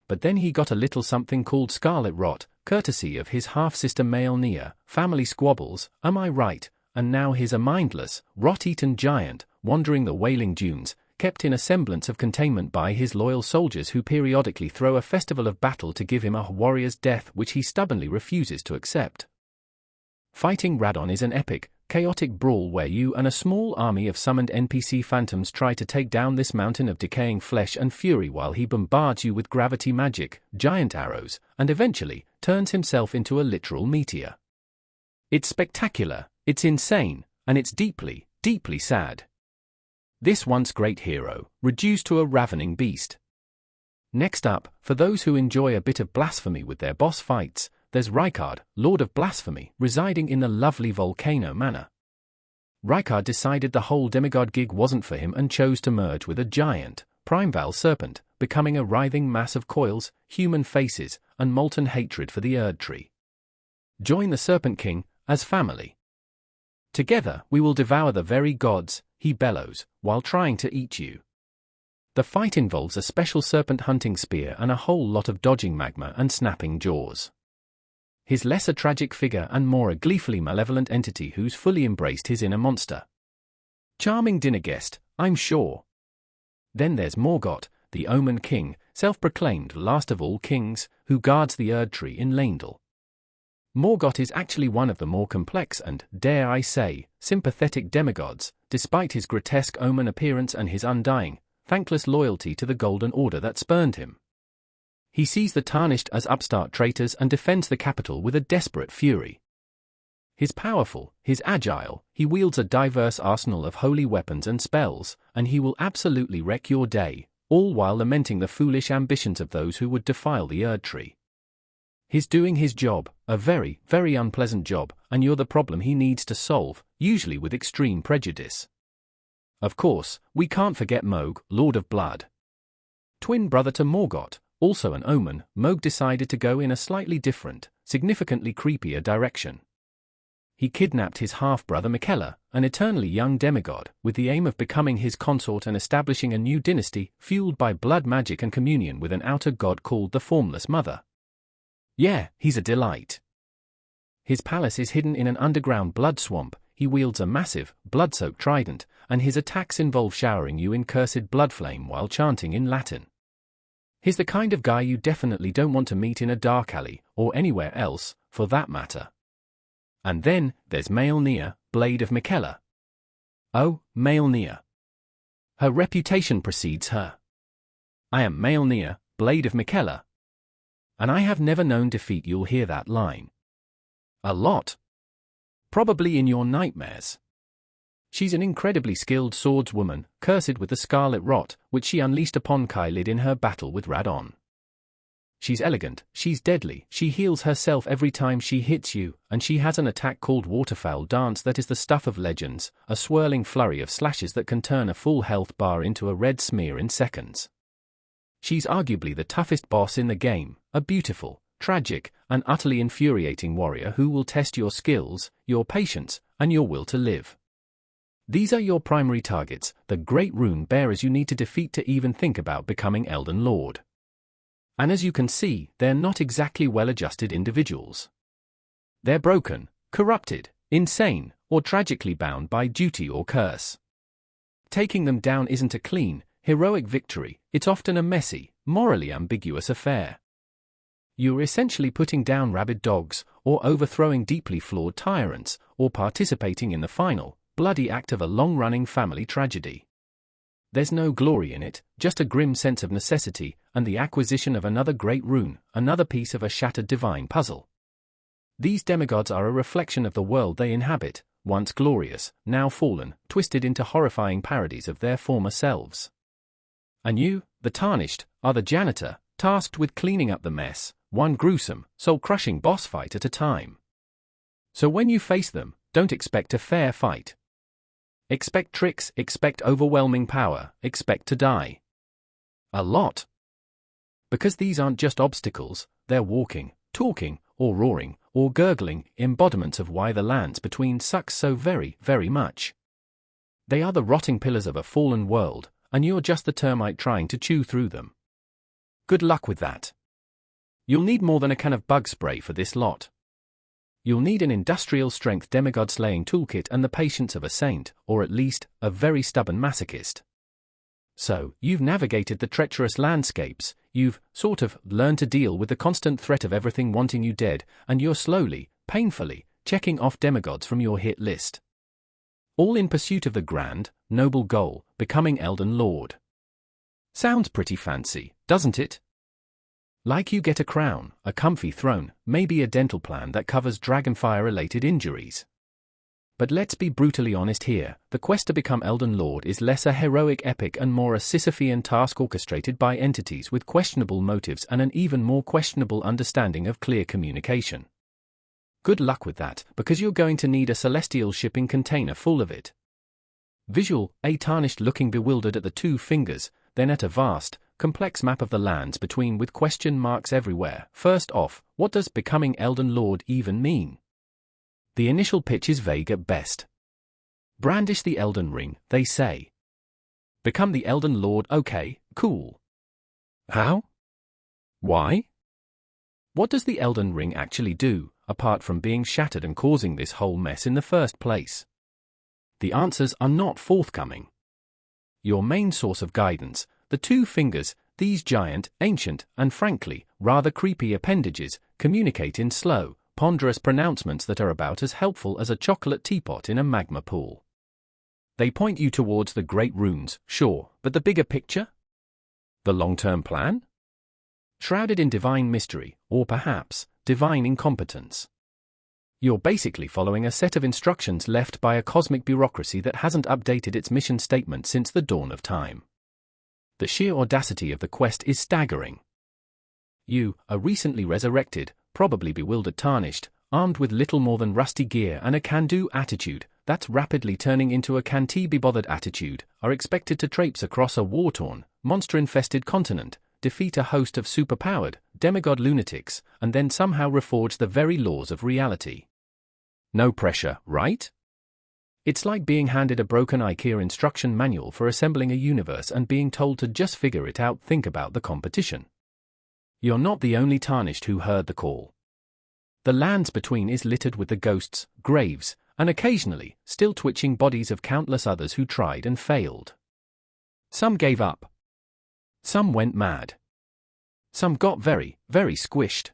Speaker 1: But then he got a little something called scarlet rot, courtesy of his half-sister Maidenless, family squabbles, am I right, and now he's a mindless, rot-eaten giant, wandering the wailing dunes, kept in a semblance of containment by his loyal soldiers who periodically throw a festival of battle to give him a warrior's death which he stubbornly refuses to accept. Fighting Radon is an epic, chaotic brawl where you and a small army of summoned NPC phantoms try to take down this mountain of decaying flesh and fury while he bombards you with gravity magic, giant arrows, and eventually turns himself into a literal meteor. It's spectacular, it's insane, and it's deeply, deeply sad. This once great hero, reduced to a ravening beast. Next up, for those who enjoy a bit of blasphemy with their boss fights, there's Rykard, Lord of Blasphemy, residing in the lovely Volcano Manor. Rykard decided the whole demigod gig wasn't for him and chose to merge with a giant, primeval serpent, becoming a writhing mass of coils, human faces, and molten hatred for the Erd Tree. Join the Serpent King, as family. Together we will devour the very gods, he bellows, while trying to eat you. The fight involves a special serpent hunting spear and a whole lot of dodging magma and snapping jaws. His lesser tragic figure and more a gleefully malevolent entity who's fully embraced his inner monster. Charming dinner guest, I'm sure. Then there's Morgott, the Omen King, self-proclaimed last of all kings, who guards the Erd Tree in Leyndell. Morgott is actually one of the more complex and, dare I say, sympathetic demigods, despite his grotesque omen appearance and his undying, thankless loyalty to the Golden Order that spurned him. He sees the Tarnished as upstart traitors and defends the capital with a desperate fury. He's powerful, he's agile, he wields a diverse arsenal of holy weapons and spells, and he will absolutely wreck your day, all while lamenting the foolish ambitions of those who would defile the Erd Tree. He's doing his job, a very, very unpleasant job, and you're the problem he needs to solve, usually with extreme prejudice. Of course, we can't forget Mohg, Lord of Blood. Twin brother to Morgoth, also an omen, Mohg decided to go in a slightly different, significantly creepier direction. He kidnapped his half-brother Miquella, an eternally young demigod, with the aim of becoming his consort and establishing a new dynasty, fueled by blood magic and communion with an outer god called the Formless Mother. Yeah, he's a delight. His palace is hidden in an underground blood swamp, he wields a massive, blood-soaked trident, and his attacks involve showering you in cursed blood flame while chanting in Latin. He's the kind of guy you definitely don't want to meet in a dark alley, or anywhere else, for that matter. And then, there's Maidenless, Blade of Miquella. Oh, Maidenless. Her reputation precedes her. I am Maidenless, Blade of Miquella. And I have never known defeat. You'll hear that line a lot. Probably in your nightmares. She's an incredibly skilled swordswoman, cursed with the scarlet rot, which she unleashed upon Caelid in her battle with Radon. She's elegant, she's deadly, she heals herself every time she hits you, and she has an attack called Waterfowl Dance that is the stuff of legends, a swirling flurry of slashes that can turn a full health bar into a red smear in seconds. She's arguably the toughest boss in the game, a beautiful, tragic, and utterly infuriating warrior who will test your skills, your patience, and your will to live. These are your primary targets, the great rune bearers you need to defeat to even think about becoming Elden Lord. And as you can see, they're not exactly well-adjusted individuals. They're broken, corrupted, insane, or tragically bound by duty or curse. Taking them down isn't a clean, heroic victory, it's often a messy, morally ambiguous affair. You're essentially putting down rabid dogs, or overthrowing deeply flawed tyrants, or participating in the final, bloody act of a long-running family tragedy. There's no glory in it, just a grim sense of necessity, and the acquisition of another great rune, another piece of a shattered divine puzzle. These demigods are a reflection of the world they inhabit, once glorious, now fallen, twisted into horrifying parodies of their former selves. And you, the Tarnished, are the janitor, tasked with cleaning up the mess, one gruesome, soul-crushing boss fight at a time. So when you face them, don't expect a fair fight. Expect tricks, expect overwhelming power, expect to die. A lot. Because these aren't just obstacles, they're walking, talking, or roaring, or gurgling embodiments of why the lands between suck so very, very much. They are the rotting pillars of a fallen world, and you're just the termite trying to chew through them. Good luck with that. You'll need more than a can of bug spray for this lot. You'll need an industrial-strength demigod-slaying toolkit and the patience of a saint, or at least, a very stubborn masochist. So, you've navigated the treacherous landscapes, you've, sort of, learned to deal with the constant threat of everything wanting you dead, and you're slowly, painfully, checking off demigods from your hit list. All in pursuit of the grand, noble goal, becoming Elden Lord. Sounds pretty fancy, doesn't it? Like you get a crown, a comfy throne, maybe a dental plan that covers dragonfire-related injuries. But let's be brutally honest here, the quest to become Elden Lord is less a heroic epic and more a Sisyphean task orchestrated by entities with questionable motives and an even more questionable understanding of clear communication. Good luck with that, because you're going to need a celestial shipping container full of it. Visual, a Tarnished looking bewildered at the two fingers, then at a vast, complex map of the lands between with question marks everywhere. First off, what does becoming Elden Lord even mean? The initial pitch is vague at best. Brandish the Elden Ring, they say. Become the Elden Lord, okay, cool. How? Why? What does the Elden Ring actually do, apart from being shattered and causing this whole mess in the first place? The answers are not forthcoming. Your main source of guidance, the two fingers, these giant, ancient, and frankly, rather creepy appendages, communicate in slow, ponderous pronouncements that are about as helpful as a chocolate teapot in a magma pool. They point you towards the great runes, sure, but the bigger picture? The long-term plan? Shrouded in divine mystery, or perhaps, divine incompetence. You're basically following a set of instructions left by a cosmic bureaucracy that hasn't updated its mission statement since the dawn of time. The sheer audacity of the quest is staggering. You, a recently resurrected, probably bewildered Tarnished, armed with little more than rusty gear and a can-do attitude that's rapidly turning into a can't-be-bothered attitude, are expected to traipse across a war-torn, monster-infested continent, defeat a host of super-powered, demigod lunatics, and then somehow reforge the very laws of reality. No pressure, right? It's like being handed a broken IKEA instruction manual for assembling a universe and being told to just figure it out. Think about the competition. You're not the only Tarnished who heard the call. The lands between is littered with the ghosts, graves, and occasionally, still twitching bodies of countless others who tried and failed. Some gave up. Some went mad. Some got very, very squished.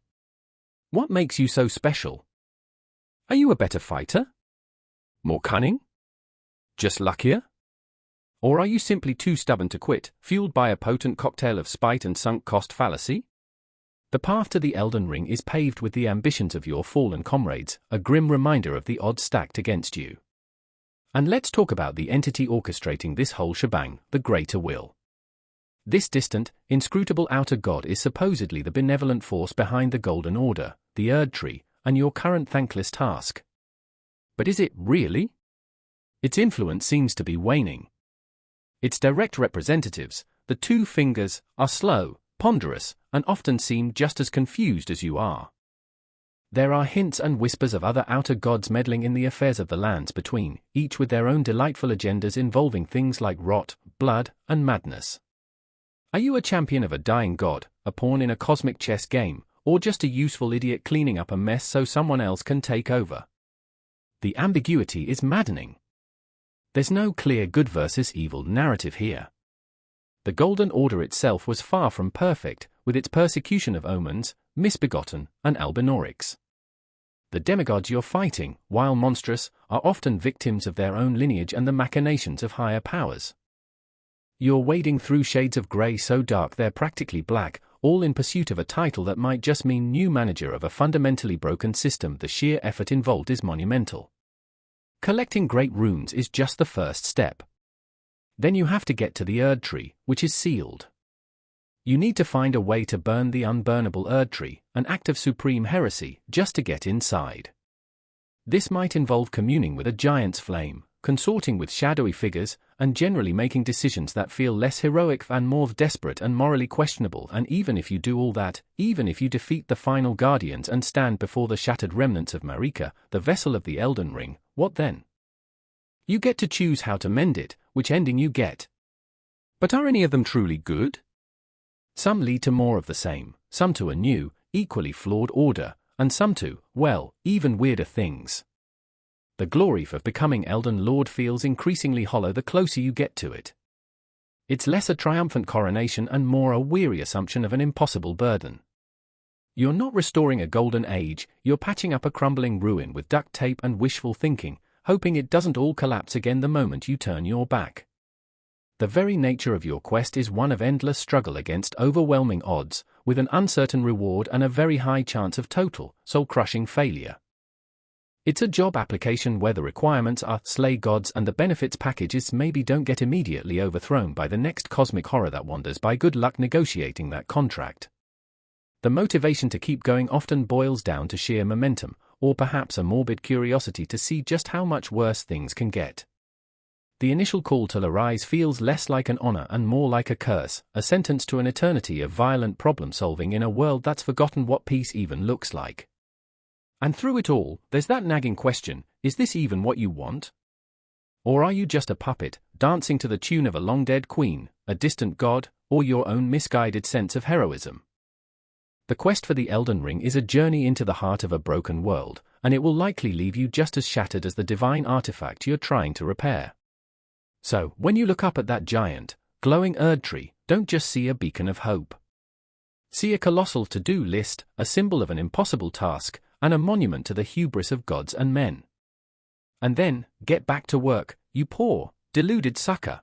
Speaker 1: What makes you so special? Are you a better fighter? More cunning? Just luckier? Or are you simply too stubborn to quit, fueled by a potent cocktail of spite and sunk cost fallacy? The path to the Elden Ring is paved with the ambitions of your fallen comrades, a grim reminder of the odds stacked against you. And let's talk about the entity orchestrating this whole shebang, the Greater Will. This distant, inscrutable outer god is supposedly the benevolent force behind the Golden Order, the Erd Tree, and your current thankless task. But is it really? Its influence seems to be waning. Its direct representatives, the Two Fingers, are slow, ponderous, and often seem just as confused as you are. There are hints and whispers of other outer gods meddling in the affairs of the lands between, each with their own delightful agendas involving things like rot, blood, and madness. Are you a champion of a dying god, a pawn in a cosmic chess game, or just a useful idiot cleaning up a mess so someone else can take over? The ambiguity is maddening. There's no clear good versus evil narrative here. The Golden Order itself was far from perfect, with its persecution of omens, misbegotten, and albinorics. The demigods you're fighting, while monstrous, are often victims of their own lineage and the machinations of higher powers. You're wading through shades of grey so dark they're practically black, all in pursuit of a title that might just mean new manager of a fundamentally broken system. The sheer effort involved is monumental. Collecting great runes is just the first step. Then you have to get to the Erd Tree, which is sealed. You need to find a way to burn the unburnable Erd Tree, an act of supreme heresy, just to get inside. This might involve communing with a giant's flame, consorting with shadowy figures, and generally making decisions that feel less heroic and more desperate and morally questionable. And even if you do all that, even if you defeat the final guardians and stand before the shattered remnants of Marika, the vessel of the Elden Ring, what then? You get to choose how to mend it, which ending you get. But are any of them truly good? Some lead to more of the same, some to a new, equally flawed order, and some to, well, even weirder things. The glory of becoming Elden Lord feels increasingly hollow the closer you get to it. It's less a triumphant coronation and more a weary assumption of an impossible burden. You're not restoring a golden age, you're patching up a crumbling ruin with duct tape and wishful thinking, hoping it doesn't all collapse again the moment you turn your back. The very nature of your quest is one of endless struggle against overwhelming odds, with an uncertain reward and a very high chance of total, soul-crushing failure. It's a job application where the requirements are slay gods and the benefits packages maybe don't get immediately overthrown by the next cosmic horror that wanders by. Good luck negotiating that contract. The motivation to keep going often boils down to sheer momentum, or perhaps a morbid curiosity to see just how much worse things can get. The initial call to arise feels less like an honor and more like a curse, a sentence to an eternity of violent problem-solving in a world that's forgotten what peace even looks like. And through it all, there's that nagging question, is this even what you want? Or are you just a puppet, dancing to the tune of a long-dead queen, a distant god, or your own misguided sense of heroism? The quest for the Elden Ring is a journey into the heart of a broken world, and it will likely leave you just as shattered as the divine artifact you're trying to repair. So, when you look up at that giant, glowing Erd Tree, don't just see a beacon of hope. See a colossal to-do list, a symbol of an impossible task, and a monument to the hubris of gods and men. And then, get back to work, you poor, deluded sucker.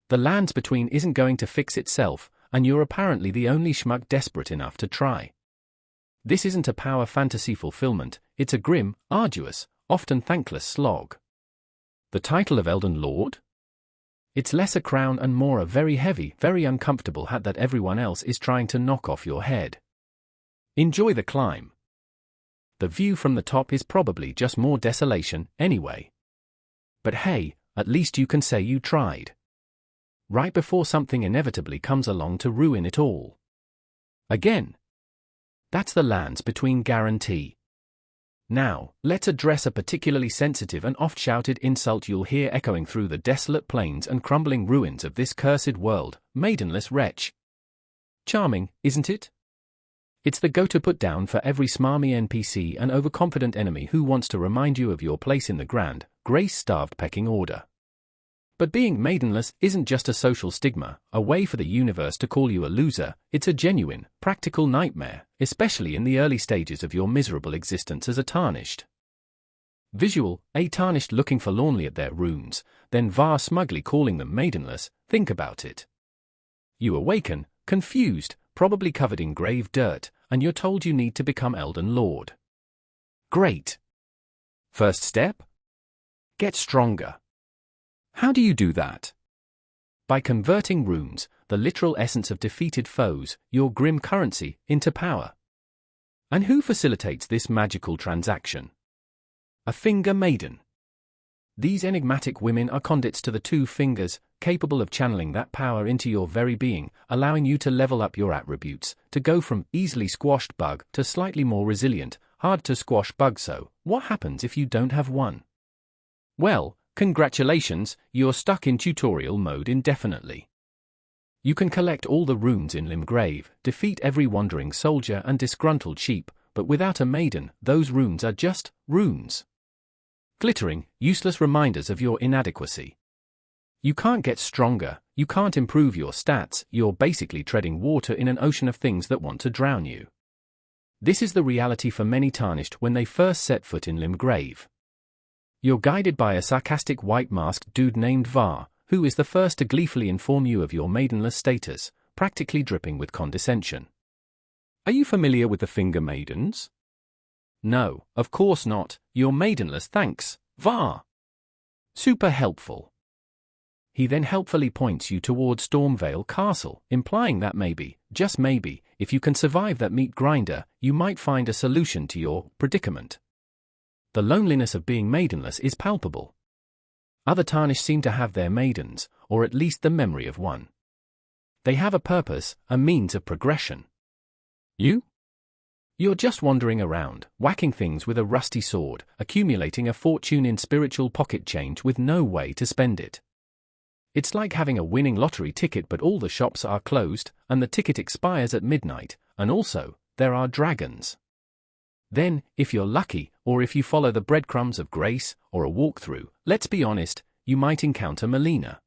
Speaker 1: The lands between isn't going to fix itself, and you're apparently the only schmuck desperate enough to try. This isn't a power fantasy fulfillment, it's a grim, arduous, often thankless slog. The title of Elden Lord? It's less a crown and more a very heavy, very uncomfortable hat that everyone else is trying to knock off your head. Enjoy the climb. The view from the top is probably just more desolation, anyway. But hey, at least you can say you tried. Right before something inevitably comes along to ruin it all. Again. That's the lands between guarantee. Now, let's address a particularly sensitive and oft-shouted insult you'll hear echoing through the desolate plains and crumbling ruins of this cursed world, maidenless wretch. Charming, isn't it? It's the go-to put down for every smarmy NPC and overconfident enemy who wants to remind you of your place in the grand, grace-starved pecking order. But being maidenless isn't just a social stigma, a way for the universe to call you a loser. It's a genuine, practical nightmare, especially in the early stages of your miserable existence as a Tarnished. Visual, a Tarnished looking forlornly at their runes, then Var smugly calling them maidenless. Think about it. You awaken, confused, probably covered in grave dirt, and you're told you need to become Elden Lord. Great. First step? Get stronger. How do you do that? By converting runes, the literal essence of defeated foes, your grim currency, into power. And who facilitates this magical transaction? A finger maiden. These enigmatic women are conduits to the two fingers, capable of channeling that power into your very being, allowing you to level up your attributes, to go from easily squashed bug to slightly more resilient, hard to squash bug. So, what happens if you don't have one? Well, congratulations, you're stuck in tutorial mode indefinitely. You can collect all the runes in Limgrave, defeat every wandering soldier and disgruntled sheep, but without a maiden, those runes are just runes. Glittering, useless reminders of your inadequacy. You can't get stronger, you can't improve your stats, you're basically treading water in an ocean of things that want to drown you. This is the reality for many Tarnished when they first set foot in Limgrave. You're guided by a sarcastic white-masked dude named Var, who is the first to gleefully inform you of your maidenless status, practically dripping with condescension. Are you familiar with the finger maidens? No, of course not, you're maidenless, thanks, Var. Super helpful. He then helpfully points you towards Stormvale Castle, implying that maybe, just maybe, if you can survive that meat grinder, you might find a solution to your predicament. The loneliness of being maidenless is palpable. Other Tarnished seem to have their maidens, or at least the memory of one. They have a purpose, a means of progression. You? You're just wandering around, whacking things with a rusty sword, accumulating a fortune in spiritual pocket change with no way to spend it. It's like having a winning lottery ticket, but all the shops are closed, and the ticket expires at midnight, and also, there are dragons. Then, if you're lucky, or if you follow the breadcrumbs of grace, or a walkthrough, let's be honest, you might encounter Melina.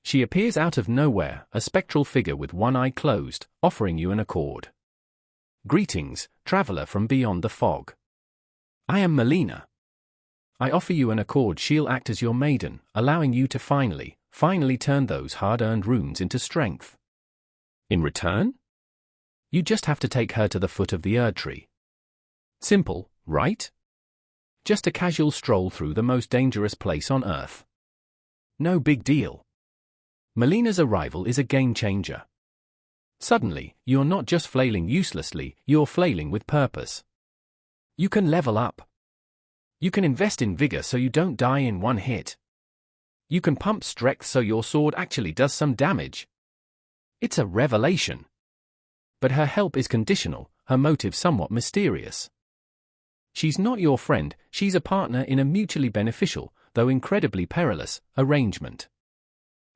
Speaker 1: She appears out of nowhere, a spectral figure with one eye closed, offering you an accord. Greetings, traveler from beyond the fog. I am Melina. I offer you an accord. She'll act as your maiden, allowing you to finally turn those hard-earned runes into strength. In return? You just have to take her to the foot of the Erd tree. Simple, right? Just a casual stroll through the most dangerous place on Earth. No big deal. Melina's arrival is a game-changer. Suddenly, you're not just flailing uselessly, you're flailing with purpose. You can level up. You can invest in vigor so you don't die in one hit. You can pump strength so your sword actually does some damage. It's a revelation. But her help is conditional, her motive somewhat mysterious. She's not your friend, she's a partner in a mutually beneficial, though incredibly perilous, arrangement.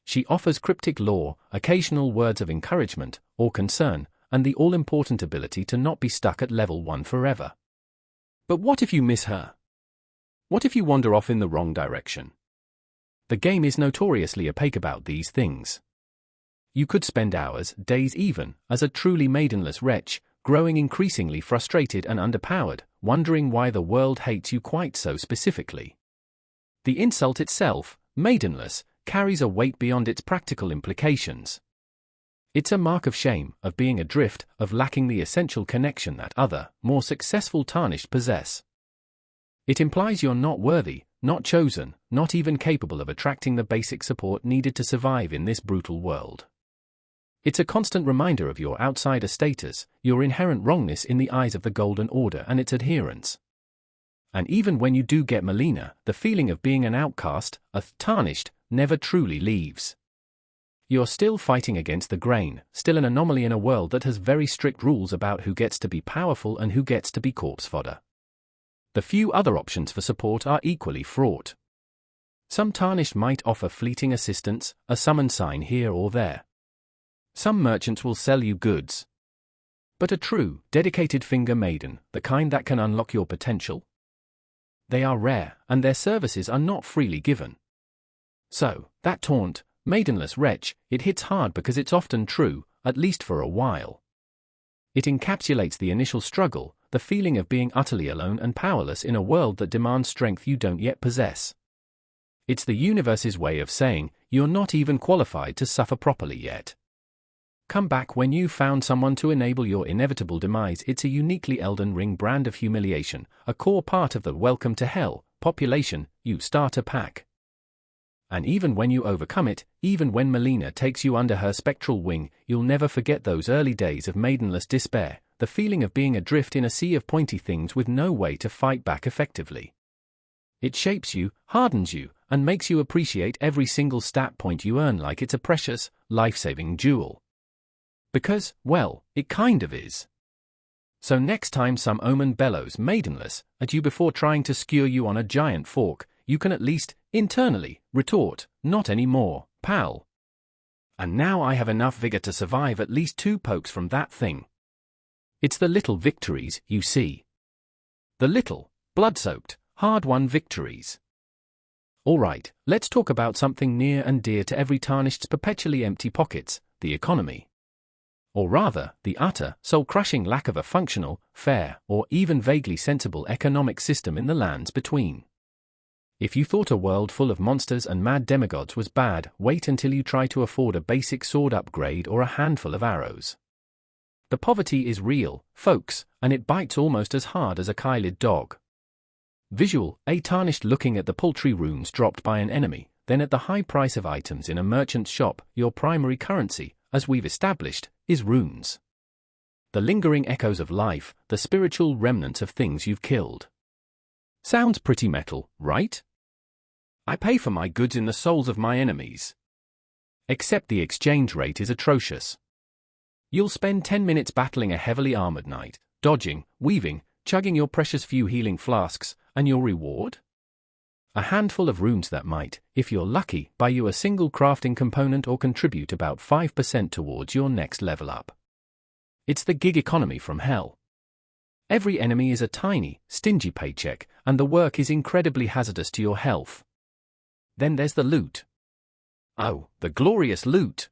Speaker 1: She offers cryptic lore, occasional words of encouragement or concern, and the all-important ability to not be stuck at level 1 forever. But what if you miss her? What if you wander off in the wrong direction? The game is notoriously opaque about these things. You could spend hours, days even, as a truly maidenless wretch, growing increasingly frustrated and underpowered, wondering why the world hates you quite so specifically. The insult itself, maidenless, carries a weight beyond its practical implications. It's a mark of shame, of being adrift, of lacking the essential connection that other, more successful Tarnished possess. It implies you're not worthy, not chosen, not even capable of attracting the basic support needed to survive in this brutal world. It's a constant reminder of your outsider status, your inherent wrongness in the eyes of the Golden Order and its adherents. And even when you do get Melina, the feeling of being an outcast, a tarnished, never truly leaves. You're still fighting against the grain, still an anomaly in a world that has very strict rules about who gets to be powerful and who gets to be corpse fodder. The few other options for support are equally fraught. Some Tarnished might offer fleeting assistance, a summon sign here or there. Some merchants will sell you goods. But a true, dedicated finger maiden, the kind that can unlock your potential? They are rare, and their services are not freely given. So, that taunt, maidenless wretch, it hits hard because it's often true, at least for a while. It encapsulates the initial struggle, the feeling of being utterly alone and powerless in a world that demands strength you don't yet possess. It's the universe's way of saying, you're not even qualified to suffer properly yet. Come back when you've found someone to enable your inevitable demise. It's a uniquely Elden Ring brand of humiliation, a core part of the welcome to hell population, you starter pack. And even when you overcome it, even when Melina takes you under her spectral wing, you'll never forget those early days of maidenless despair, the feeling of being adrift in a sea of pointy things with no way to fight back effectively. It shapes you, hardens you, and makes you appreciate every single stat point you earn like it's a precious, life-saving jewel. Because, well, it kind of is. So next time some omen bellows maidenless at you before trying to skewer you on a giant fork, you can at least, internally, retort, not anymore, pal. And now I have enough vigor to survive at least 2 pokes from that thing. It's the little victories, you see. The little, blood-soaked, hard-won victories. Alright, let's talk about something near and dear to every Tarnished's perpetually empty pockets, the economy. Or rather, the utter, soul-crushing lack of a functional, fair, or even vaguely sensible economic system in the lands between. If you thought a world full of monsters and mad demigods was bad, wait until you try to afford a basic sword upgrade or a handful of arrows. The poverty is real, folks, and it bites almost as hard as a Caelid dog. Visual, a Tarnished looking at the paltry runes dropped by an enemy, then at the high price of items in a merchant's shop. Your primary currency, as we've established, is runes. The lingering echoes of life, the spiritual remnants of things you've killed. Sounds pretty metal, right? I pay for my goods in the souls of my enemies. Except the exchange rate is atrocious. You'll spend 10 minutes battling a heavily armored knight, dodging, weaving, chugging your precious few healing flasks, and your reward? A handful of runes that might, if you're lucky, buy you a single crafting component or contribute about 5% towards your next level up. It's the gig economy from hell. Every enemy is a tiny, stingy paycheck, and the work is incredibly hazardous to your health. Then there's the loot. Oh, the glorious loot!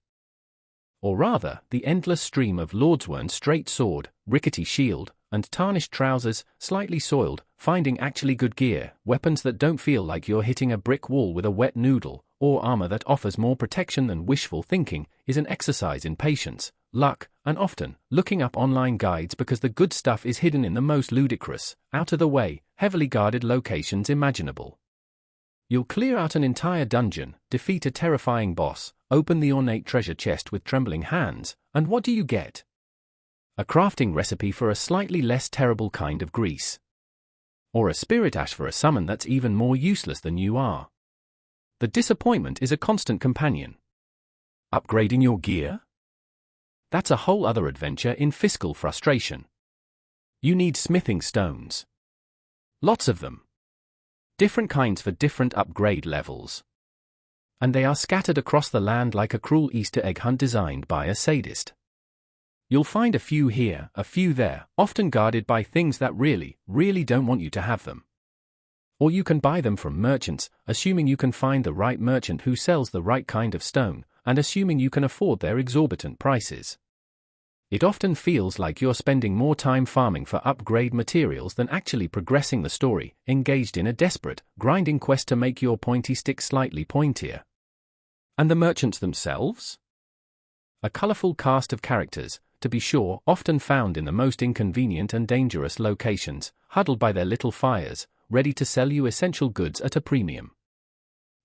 Speaker 1: Or rather, the endless stream of Lordsworn's straight sword, rickety shield, and tarnished trousers, slightly soiled, finding actually good gear, weapons that don't feel like you're hitting a brick wall with a wet noodle, or armor that offers more protection than wishful thinking, is an exercise in patience, luck, and often, looking up online guides because the good stuff is hidden in the most ludicrous, out-of-the-way, heavily guarded locations imaginable. You'll clear out an entire dungeon, defeat a terrifying boss, open the ornate treasure chest with trembling hands, and what do you get? A crafting recipe for a slightly less terrible kind of grease. Or a spirit ash for a summon that's even more useless than you are. The disappointment is a constant companion. Upgrading your gear? That's a whole other adventure in fiscal frustration. You need smithing stones. Lots of them. Different kinds for different upgrade levels. And they are scattered across the land like a cruel Easter egg hunt designed by a sadist. You'll find a few here, a few there, often guarded by things that really, really don't want you to have them. Or you can buy them from merchants, assuming you can find the right merchant who sells the right kind of stone, and assuming you can afford their exorbitant prices. It often feels like you're spending more time farming for upgrade materials than actually progressing the story, engaged in a desperate, grinding quest to make your pointy stick slightly pointier. And the merchants themselves? A colorful cast of characters, to be sure, often found in the most inconvenient and dangerous locations, huddled by their little fires, ready to sell you essential goods at a premium.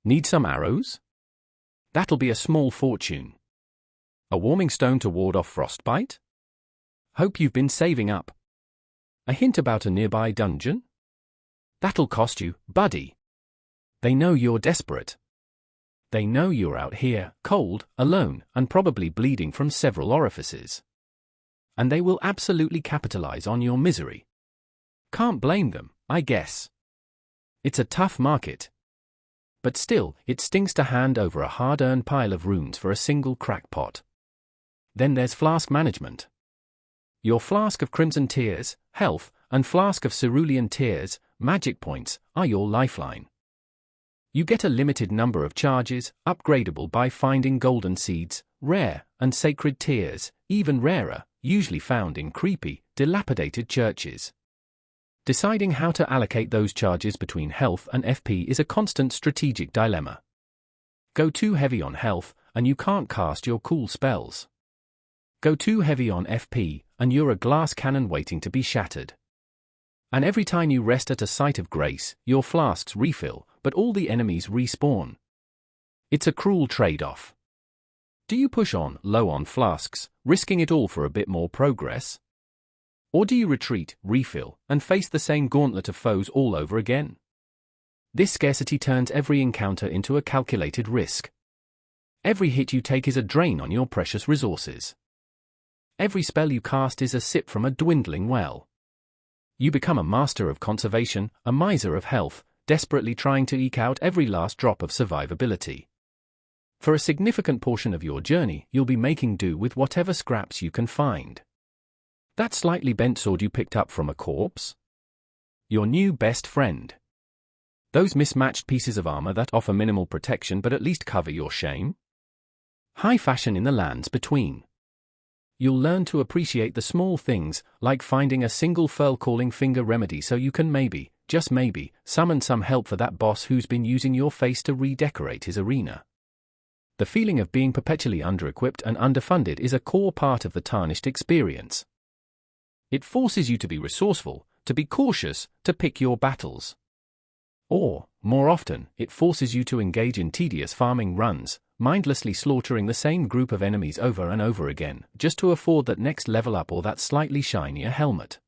Speaker 1: Need some arrows? That'll be a small fortune. A warming stone to ward off frostbite? Hope you've been saving up. A hint about a nearby dungeon? That'll cost you, buddy. They know you're desperate. They know you're out here, cold, alone, and probably bleeding from several orifices. And they will absolutely capitalize on your misery. Can't blame them, I guess. It's a tough market. But still, it stings to hand over a hard-earned pile of runes for a single crackpot. Then there's flask management. Your flask of crimson tears, health, and flask of cerulean tears, magic points, are your lifeline. You get a limited number of charges, upgradable by finding golden seeds, rare, and sacred tears, even rarer, usually found in creepy, dilapidated churches. Deciding how to allocate those charges between health and FP is a constant strategic dilemma. Go too heavy on health, and you can't cast your cool spells. Go too heavy on FP, and you're a glass cannon waiting to be shattered. And every time you rest at a site of grace, your flasks refill, but all the enemies respawn. It's a cruel trade-off. Do you push on, low on flasks, risking it all for a bit more progress? Or do you retreat, refill, and face the same gauntlet of foes all over again? This scarcity turns every encounter into a calculated risk. Every hit you take is a drain on your precious resources. Every spell you cast is a sip from a dwindling well. You become a master of conservation, a miser of health, desperately trying to eke out every last drop of survivability. For a significant portion of your journey, you'll be making do with whatever scraps you can find. That slightly bent sword you picked up from a corpse? Your new best friend. Those mismatched pieces of armor that offer minimal protection but at least cover your shame? High fashion in the lands between. You'll learn to appreciate the small things, like finding a single furl-calling finger remedy so you can maybe, just maybe, summon some help for that boss who's been using your face to redecorate his arena. The feeling of being perpetually under-equipped and underfunded is a core part of the Tarnished experience. It forces you to be resourceful, to be cautious, to pick your battles. Or, more often, it forces you to engage in tedious farming runs, mindlessly slaughtering the same group of enemies over and over again, just to afford that next level up or that slightly shinier helmet.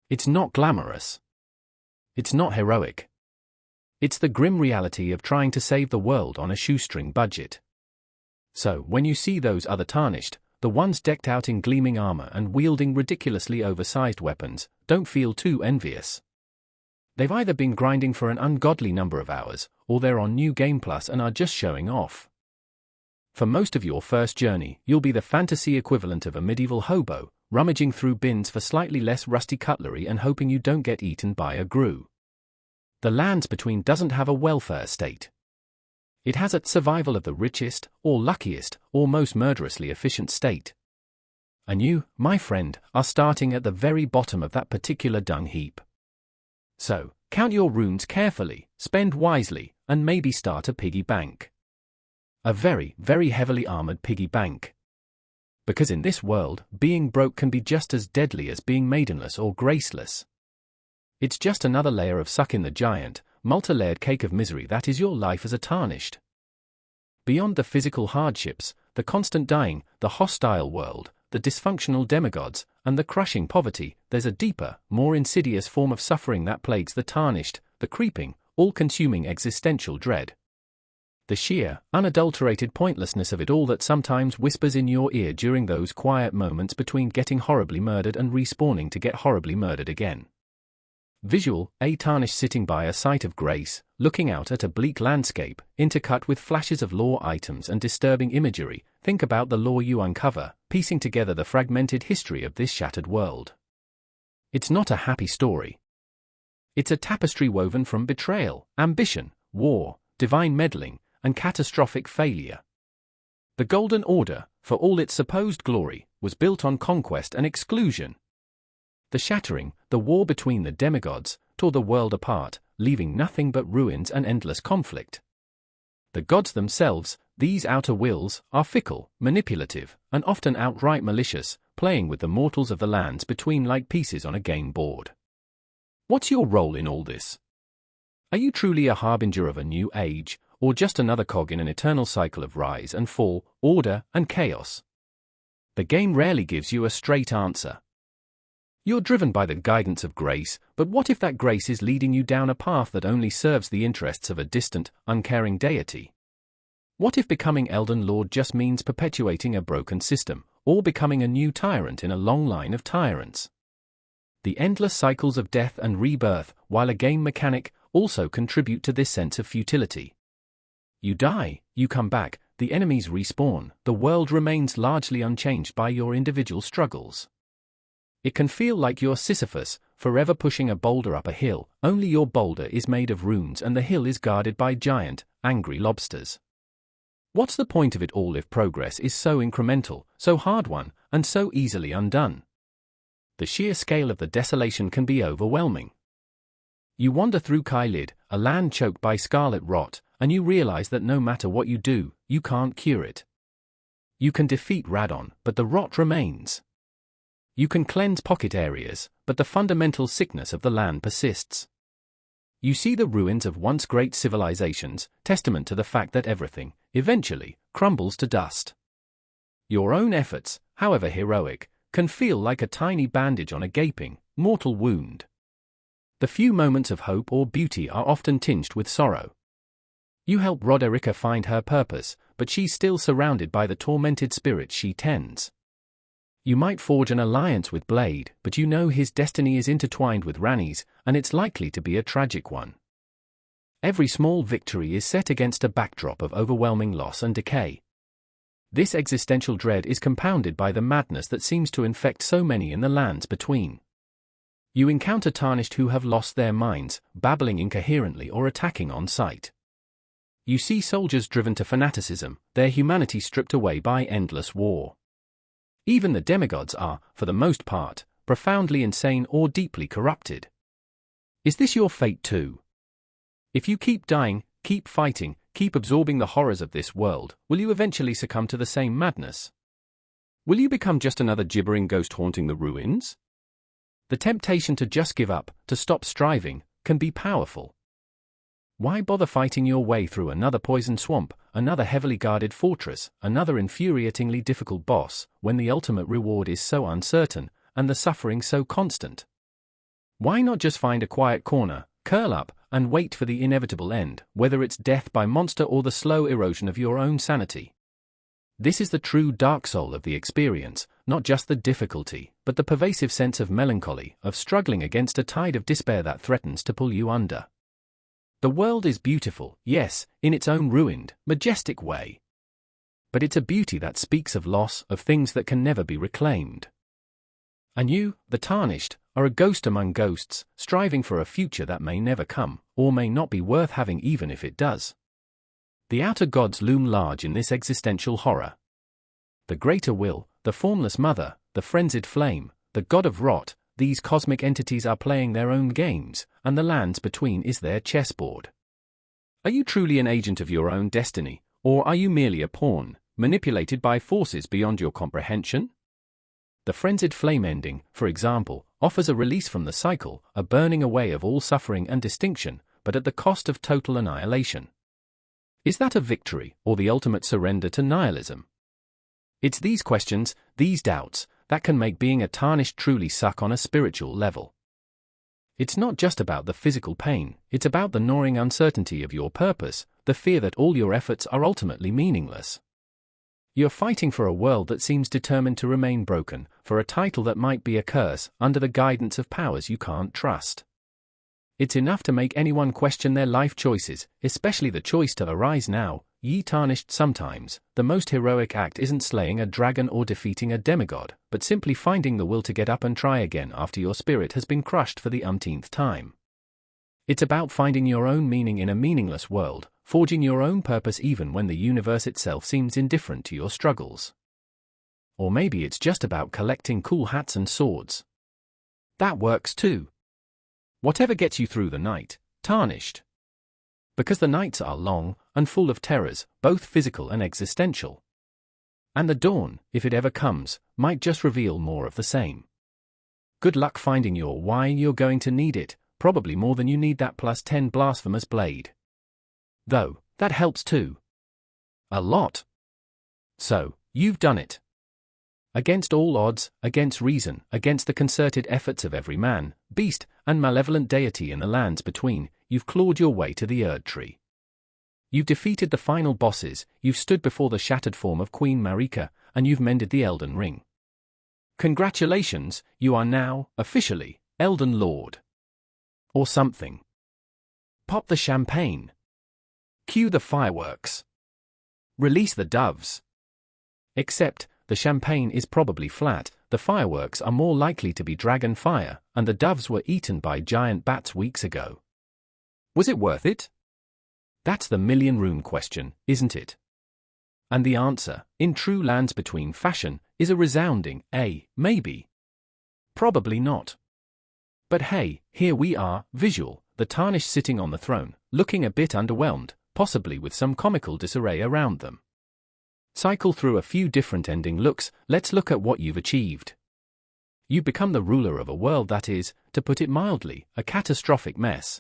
Speaker 1: It's not glamorous. It's not heroic. It's the grim reality of trying to save the world on a shoestring budget. So, when you see those other Tarnished, the ones decked out in gleaming armor and wielding ridiculously oversized weapons, don't feel too envious. They've either been grinding for an ungodly number of hours, or they're on New Game Plus and are just showing off. For most of your first journey, you'll be the fantasy equivalent of a medieval hobo, rummaging through bins for slightly less rusty cutlery and hoping you don't get eaten by a grue. The lands between doesn't have a welfare state. It has a survival of the richest, or luckiest, or most murderously efficient state. And you, my friend, are starting at the very bottom of that particular dung heap. So, count your runes carefully, spend wisely, and maybe start a piggy bank. A very, very heavily armored piggy bank. Because in this world, being broke can be just as deadly as being maidenless or graceless. It's just another layer of suck in the giant, multi-layered cake of misery that is your life as a Tarnished. Beyond the physical hardships, the constant dying, the hostile world, the dysfunctional demigods, and the crushing poverty, there's a deeper, more insidious form of suffering that plagues the Tarnished, the creeping, all-consuming existential dread. The sheer, unadulterated pointlessness of it all that sometimes whispers in your ear during those quiet moments between getting horribly murdered and respawning to get horribly murdered again. Visual, a Tarnished sitting by a site of grace, looking out at a bleak landscape, intercut with flashes of lore items and disturbing imagery. Think about the lore you uncover, piecing together the fragmented history of this shattered world. It's not a happy story. It's a tapestry woven from betrayal, ambition, war, divine meddling, and catastrophic failure. The Golden Order, for all its supposed glory, was built on conquest and exclusion. The shattering, the war between the demigods, tore the world apart, leaving nothing but ruins and endless conflict. The gods themselves, these outer wills, are fickle, manipulative, and often outright malicious, playing with the mortals of the lands between like pieces on a game board. What's your role in all this? Are you truly a harbinger of a new age, or just another cog in an eternal cycle of rise and fall, order and chaos? The game rarely gives you a straight answer. You're driven by the guidance of grace, but what if that grace is leading you down a path that only serves the interests of a distant, uncaring deity? What if becoming Elden Lord just means perpetuating a broken system, or becoming a new tyrant in a long line of tyrants? The endless cycles of death and rebirth, while a game mechanic, also contribute to this sense of futility. You die, you come back, the enemies respawn, the world remains largely unchanged by your individual struggles. It can feel like you're Sisyphus, forever pushing a boulder up a hill, only your boulder is made of runes and the hill is guarded by giant, angry lobsters. What's the point of it all if progress is so incremental, so hard-won, and so easily undone? The sheer scale of the desolation can be overwhelming. You wander through Caelid, a land choked by scarlet rot, and you realize that no matter what you do, you can't cure it. You can defeat Radon, but the rot remains. You can cleanse pocket areas, but the fundamental sickness of the land persists. You see the ruins of once great civilizations, testament to the fact that everything, eventually, crumbles to dust. Your own efforts, however heroic, can feel like a tiny bandage on a gaping, mortal wound. The few moments of hope or beauty are often tinged with sorrow. You help Roderica find her purpose, but she's still surrounded by the tormented spirits she tends. You might forge an alliance with Blade, but you know his destiny is intertwined with Ranni's, and it's likely to be a tragic one. Every small victory is set against a backdrop of overwhelming loss and decay. This existential dread is compounded by the madness that seems to infect so many in the lands between. You encounter Tarnished who have lost their minds, babbling incoherently or attacking on sight. You see soldiers driven to fanaticism, their humanity stripped away by endless war. Even the demigods are, for the most part, profoundly insane or deeply corrupted. Is this your fate too? If you keep dying, keep fighting, keep absorbing the horrors of this world, will you eventually succumb to the same madness? Will you become just another gibbering ghost haunting the ruins? The temptation to just give up, to stop striving, can be powerful. Why bother fighting your way through another poisoned swamp, another heavily guarded fortress, another infuriatingly difficult boss, when the ultimate reward is so uncertain, and the suffering so constant? Why not just find a quiet corner, curl up, and wait for the inevitable end, whether it's death by monster or the slow erosion of your own sanity? This is the true dark soul of the experience, not just the difficulty, but the pervasive sense of melancholy, of struggling against a tide of despair that threatens to pull you under. The world is beautiful, yes, in its own ruined, majestic way. But it's a beauty that speaks of loss, of things that can never be reclaimed. And you, the Tarnished, are a ghost among ghosts, striving for a future that may never come, or may not be worth having even if it does. The outer gods loom large in this existential horror. The greater will, the formless mother, the frenzied flame, the god of rot, these cosmic entities are playing their own games, and the lands between is their chessboard. Are you truly an agent of your own destiny, or are you merely a pawn, manipulated by forces beyond your comprehension? The frenzied flame ending, for example, offers a release from the cycle, a burning away of all suffering and distinction, but at the cost of total annihilation. Is that a victory, or the ultimate surrender to nihilism? It's these questions, these doubts, that can make being a Tarnished truly suck on a spiritual level. It's not just about the physical pain, it's about the gnawing uncertainty of your purpose, the fear that all your efforts are ultimately meaningless. You're fighting for a world that seems determined to remain broken, for a title that might be a curse, under the guidance of powers you can't trust. It's enough to make anyone question their life choices, especially the choice to arise now, ye Tarnished. Sometimes, the most heroic act isn't slaying a dragon or defeating a demigod, but simply finding the will to get up and try again after your spirit has been crushed for the umpteenth time. It's about finding your own meaning in a meaningless world, forging your own purpose even when the universe itself seems indifferent to your struggles. Or maybe it's just about collecting cool hats and swords. That works too. Whatever gets you through the night, Tarnished. Because the nights are long, and full of terrors, both physical and existential. And the dawn, if it ever comes, might just reveal more of the same. Good luck finding your why. You're going to need it, probably more than you need that +10 blasphemous blade. Though, that helps too. A lot. So, you've done it. Against all odds, against reason, against the concerted efforts of every man, beast, and malevolent deity in the lands between, you've clawed your way to the Erd Tree. You've defeated the final bosses, you've stood before the shattered form of Queen Marika, and you've mended the Elden Ring. Congratulations, you are now, officially, Elden Lord. Or something. Pop the champagne. Cue the fireworks. Release the doves. Except, the champagne is probably flat, the fireworks are more likely to be dragon fire, and the doves were eaten by giant bats weeks ago. Was it worth it? That's the million-room question, isn't it? And the answer, in true lands between fashion, is a resounding, maybe. Probably not. But hey, here we are, visual, the Tarnished sitting on the throne, looking a bit underwhelmed, possibly with some comical disarray around them. Cycle through a few different ending looks, let's look at what you've achieved. You become the ruler of a world that is, to put it mildly, a catastrophic mess.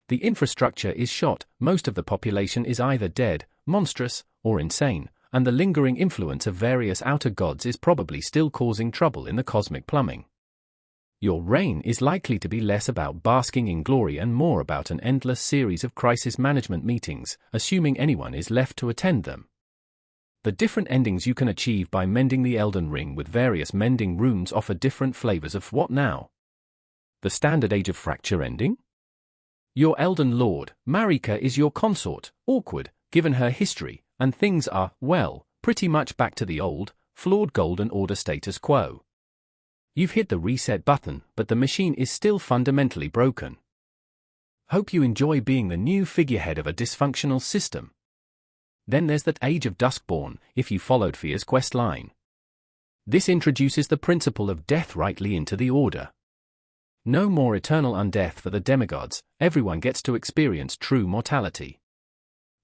Speaker 1: The infrastructure is shot, most of the population is either dead, monstrous, or insane, and the lingering influence of various outer gods is probably still causing trouble in the cosmic plumbing. Your reign is likely to be less about basking in glory and more about an endless series of crisis management meetings, assuming anyone is left to attend them. The different endings you can achieve by mending the Elden Ring with various mending runes offer different flavors of what now? The standard Age of Fracture ending? Your Elden Lord, Marika, is your consort, awkward, given her history, and things are, well, pretty much back to the old, flawed Golden Order status quo. You've hit the reset button, but the machine is still fundamentally broken. Hope you enjoy being the new figurehead of a dysfunctional system. Then there's that Age of Duskborn, if you followed Fia's quest line. This introduces the principle of death rightly into the Order. No more eternal undeath for the demigods, everyone gets to experience true mortality.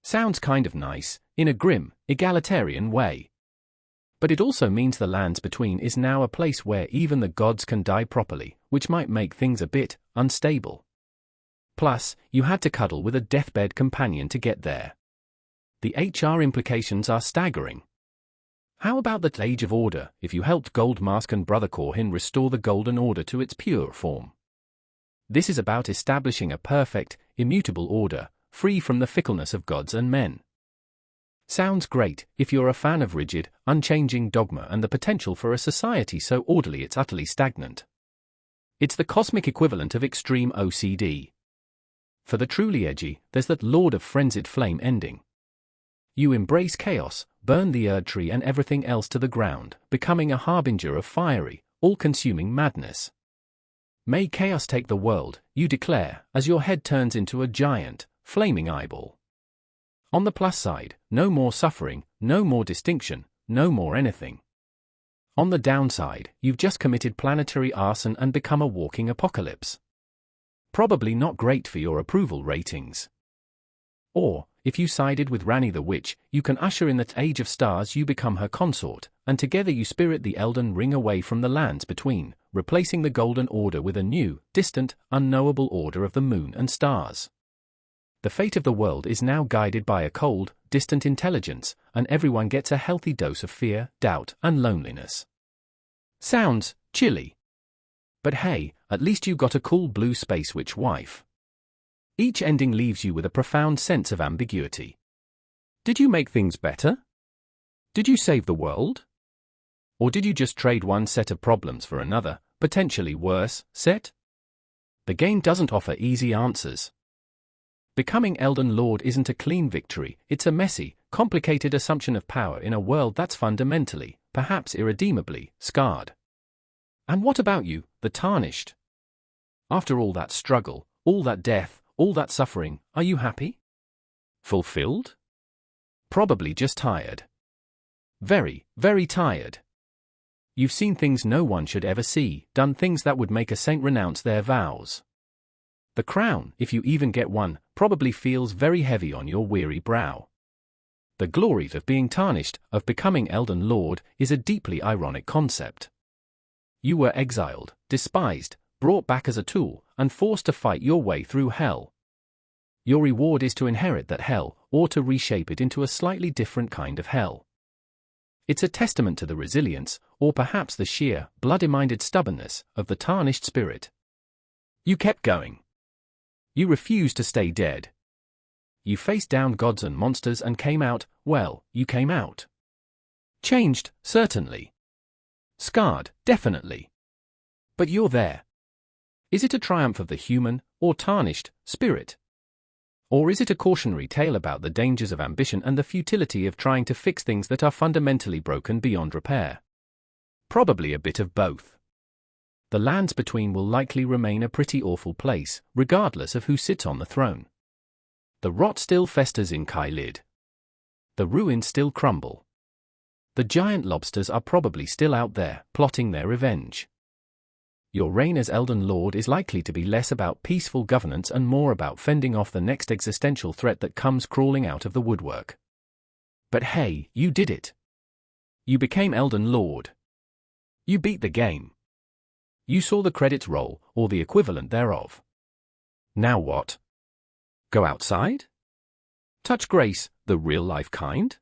Speaker 1: Sounds kind of nice, in a grim, egalitarian way. But it also means the lands between is now a place where even the gods can die properly, which might make things a bit unstable. Plus, you had to cuddle with a deathbed companion to get there. The HR implications are staggering. How about that Age of Order, if you helped Goldmask and Brother Corhin restore the Golden Order to its pure form? This is about establishing a perfect, immutable order, free from the fickleness of gods and men. Sounds great, if you're a fan of rigid, unchanging dogma and the potential for a society so orderly it's utterly stagnant. It's the cosmic equivalent of extreme OCD. For the truly edgy, there's that Lord of Frenzied Flame ending. You embrace chaos, burn the Erd Tree and everything else to the ground, becoming a harbinger of fiery, all-consuming madness. May chaos take the world, you declare, as your head turns into a giant, flaming eyeball. On the plus side, no more suffering, no more distinction, no more anything. On the downside, you've just committed planetary arson and become a walking apocalypse. Probably not great for your approval ratings. Or, if you sided with Ranni the Witch, you can usher in that Age of Stars, you become her consort, and together you spirit the Elden Ring away from the lands between, replacing the Golden Order with a new, distant, unknowable order of the moon and stars. The fate of the world is now guided by a cold, distant intelligence, and everyone gets a healthy dose of fear, doubt, and loneliness. Sounds chilly. But hey, at least you got a cool blue space witch wife. Each ending leaves you with a profound sense of ambiguity. Did you make things better? Did you save the world? Or did you just trade one set of problems for another, potentially worse, set? The game doesn't offer easy answers. Becoming Elden Lord isn't a clean victory, it's a messy, complicated assumption of power in a world that's fundamentally, perhaps irredeemably, scarred. And what about you, the Tarnished? After all that struggle, all that death, all that suffering, are you happy? Fulfilled? Probably just tired. Very, very tired. You've seen things no one should ever see, done things that would make a saint renounce their vows. The crown, if you even get one, probably feels very heavy on your weary brow. The glory of being tarnished, of becoming Elden Lord, is a deeply ironic concept. You were exiled, despised, brought back as a tool, and forced to fight your way through hell. Your reward is to inherit that hell, or to reshape it into a slightly different kind of hell. It's a testament to the resilience, or perhaps the sheer, bloody-minded stubbornness, of the tarnished spirit. You kept going. You refused to stay dead. You faced down gods and monsters and came out, well, you came out. Changed, certainly. Scarred, definitely. But you're there. Is it a triumph of the human, or tarnished, spirit? Or is it a cautionary tale about the dangers of ambition and the futility of trying to fix things that are fundamentally broken beyond repair? Probably a bit of both. The lands between will likely remain a pretty awful place, regardless of who sits on the throne. The rot still festers in Caelid. The ruins still crumble. The giant lobsters are probably still out there, plotting their revenge. Your reign as Elden Lord is likely to be less about peaceful governance and more about fending off the next existential threat that comes crawling out of the woodwork. But hey, you did it. You became Elden Lord. You beat the game. You saw the credits roll, or the equivalent thereof. Now what? Go outside? Touch grace, the real-life kind?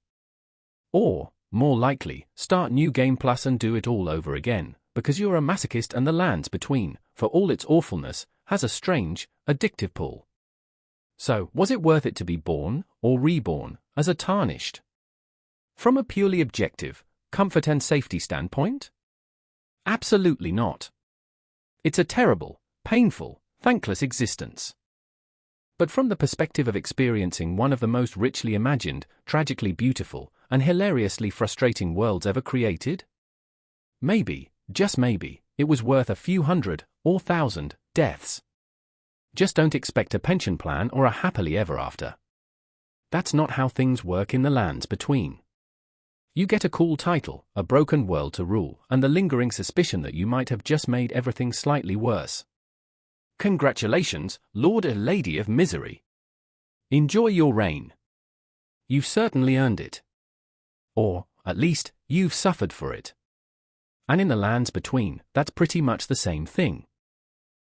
Speaker 1: Or, more likely, start New Game Plus and do it all over again, because you're a masochist and the lands between, for all its awfulness, has a strange, addictive pull. So, was it worth it to be born, or reborn, as a tarnished? From a purely objective, comfort and safety standpoint? Absolutely not. It's a terrible, painful, thankless existence. But from the perspective of experiencing one of the most richly imagined, tragically beautiful, and hilariously frustrating worlds ever created? Maybe, just maybe, it was worth a few hundred, or thousand, deaths. Just don't expect a pension plan or a happily ever after. That's not how things work in the lands between. You get a cool title, a broken world to rule, and the lingering suspicion that you might have just made everything slightly worse. Congratulations, Lord and Lady of Misery. Enjoy your reign. You've certainly earned it. Or, at least, you've suffered for it. And in the lands between, that's pretty much the same thing.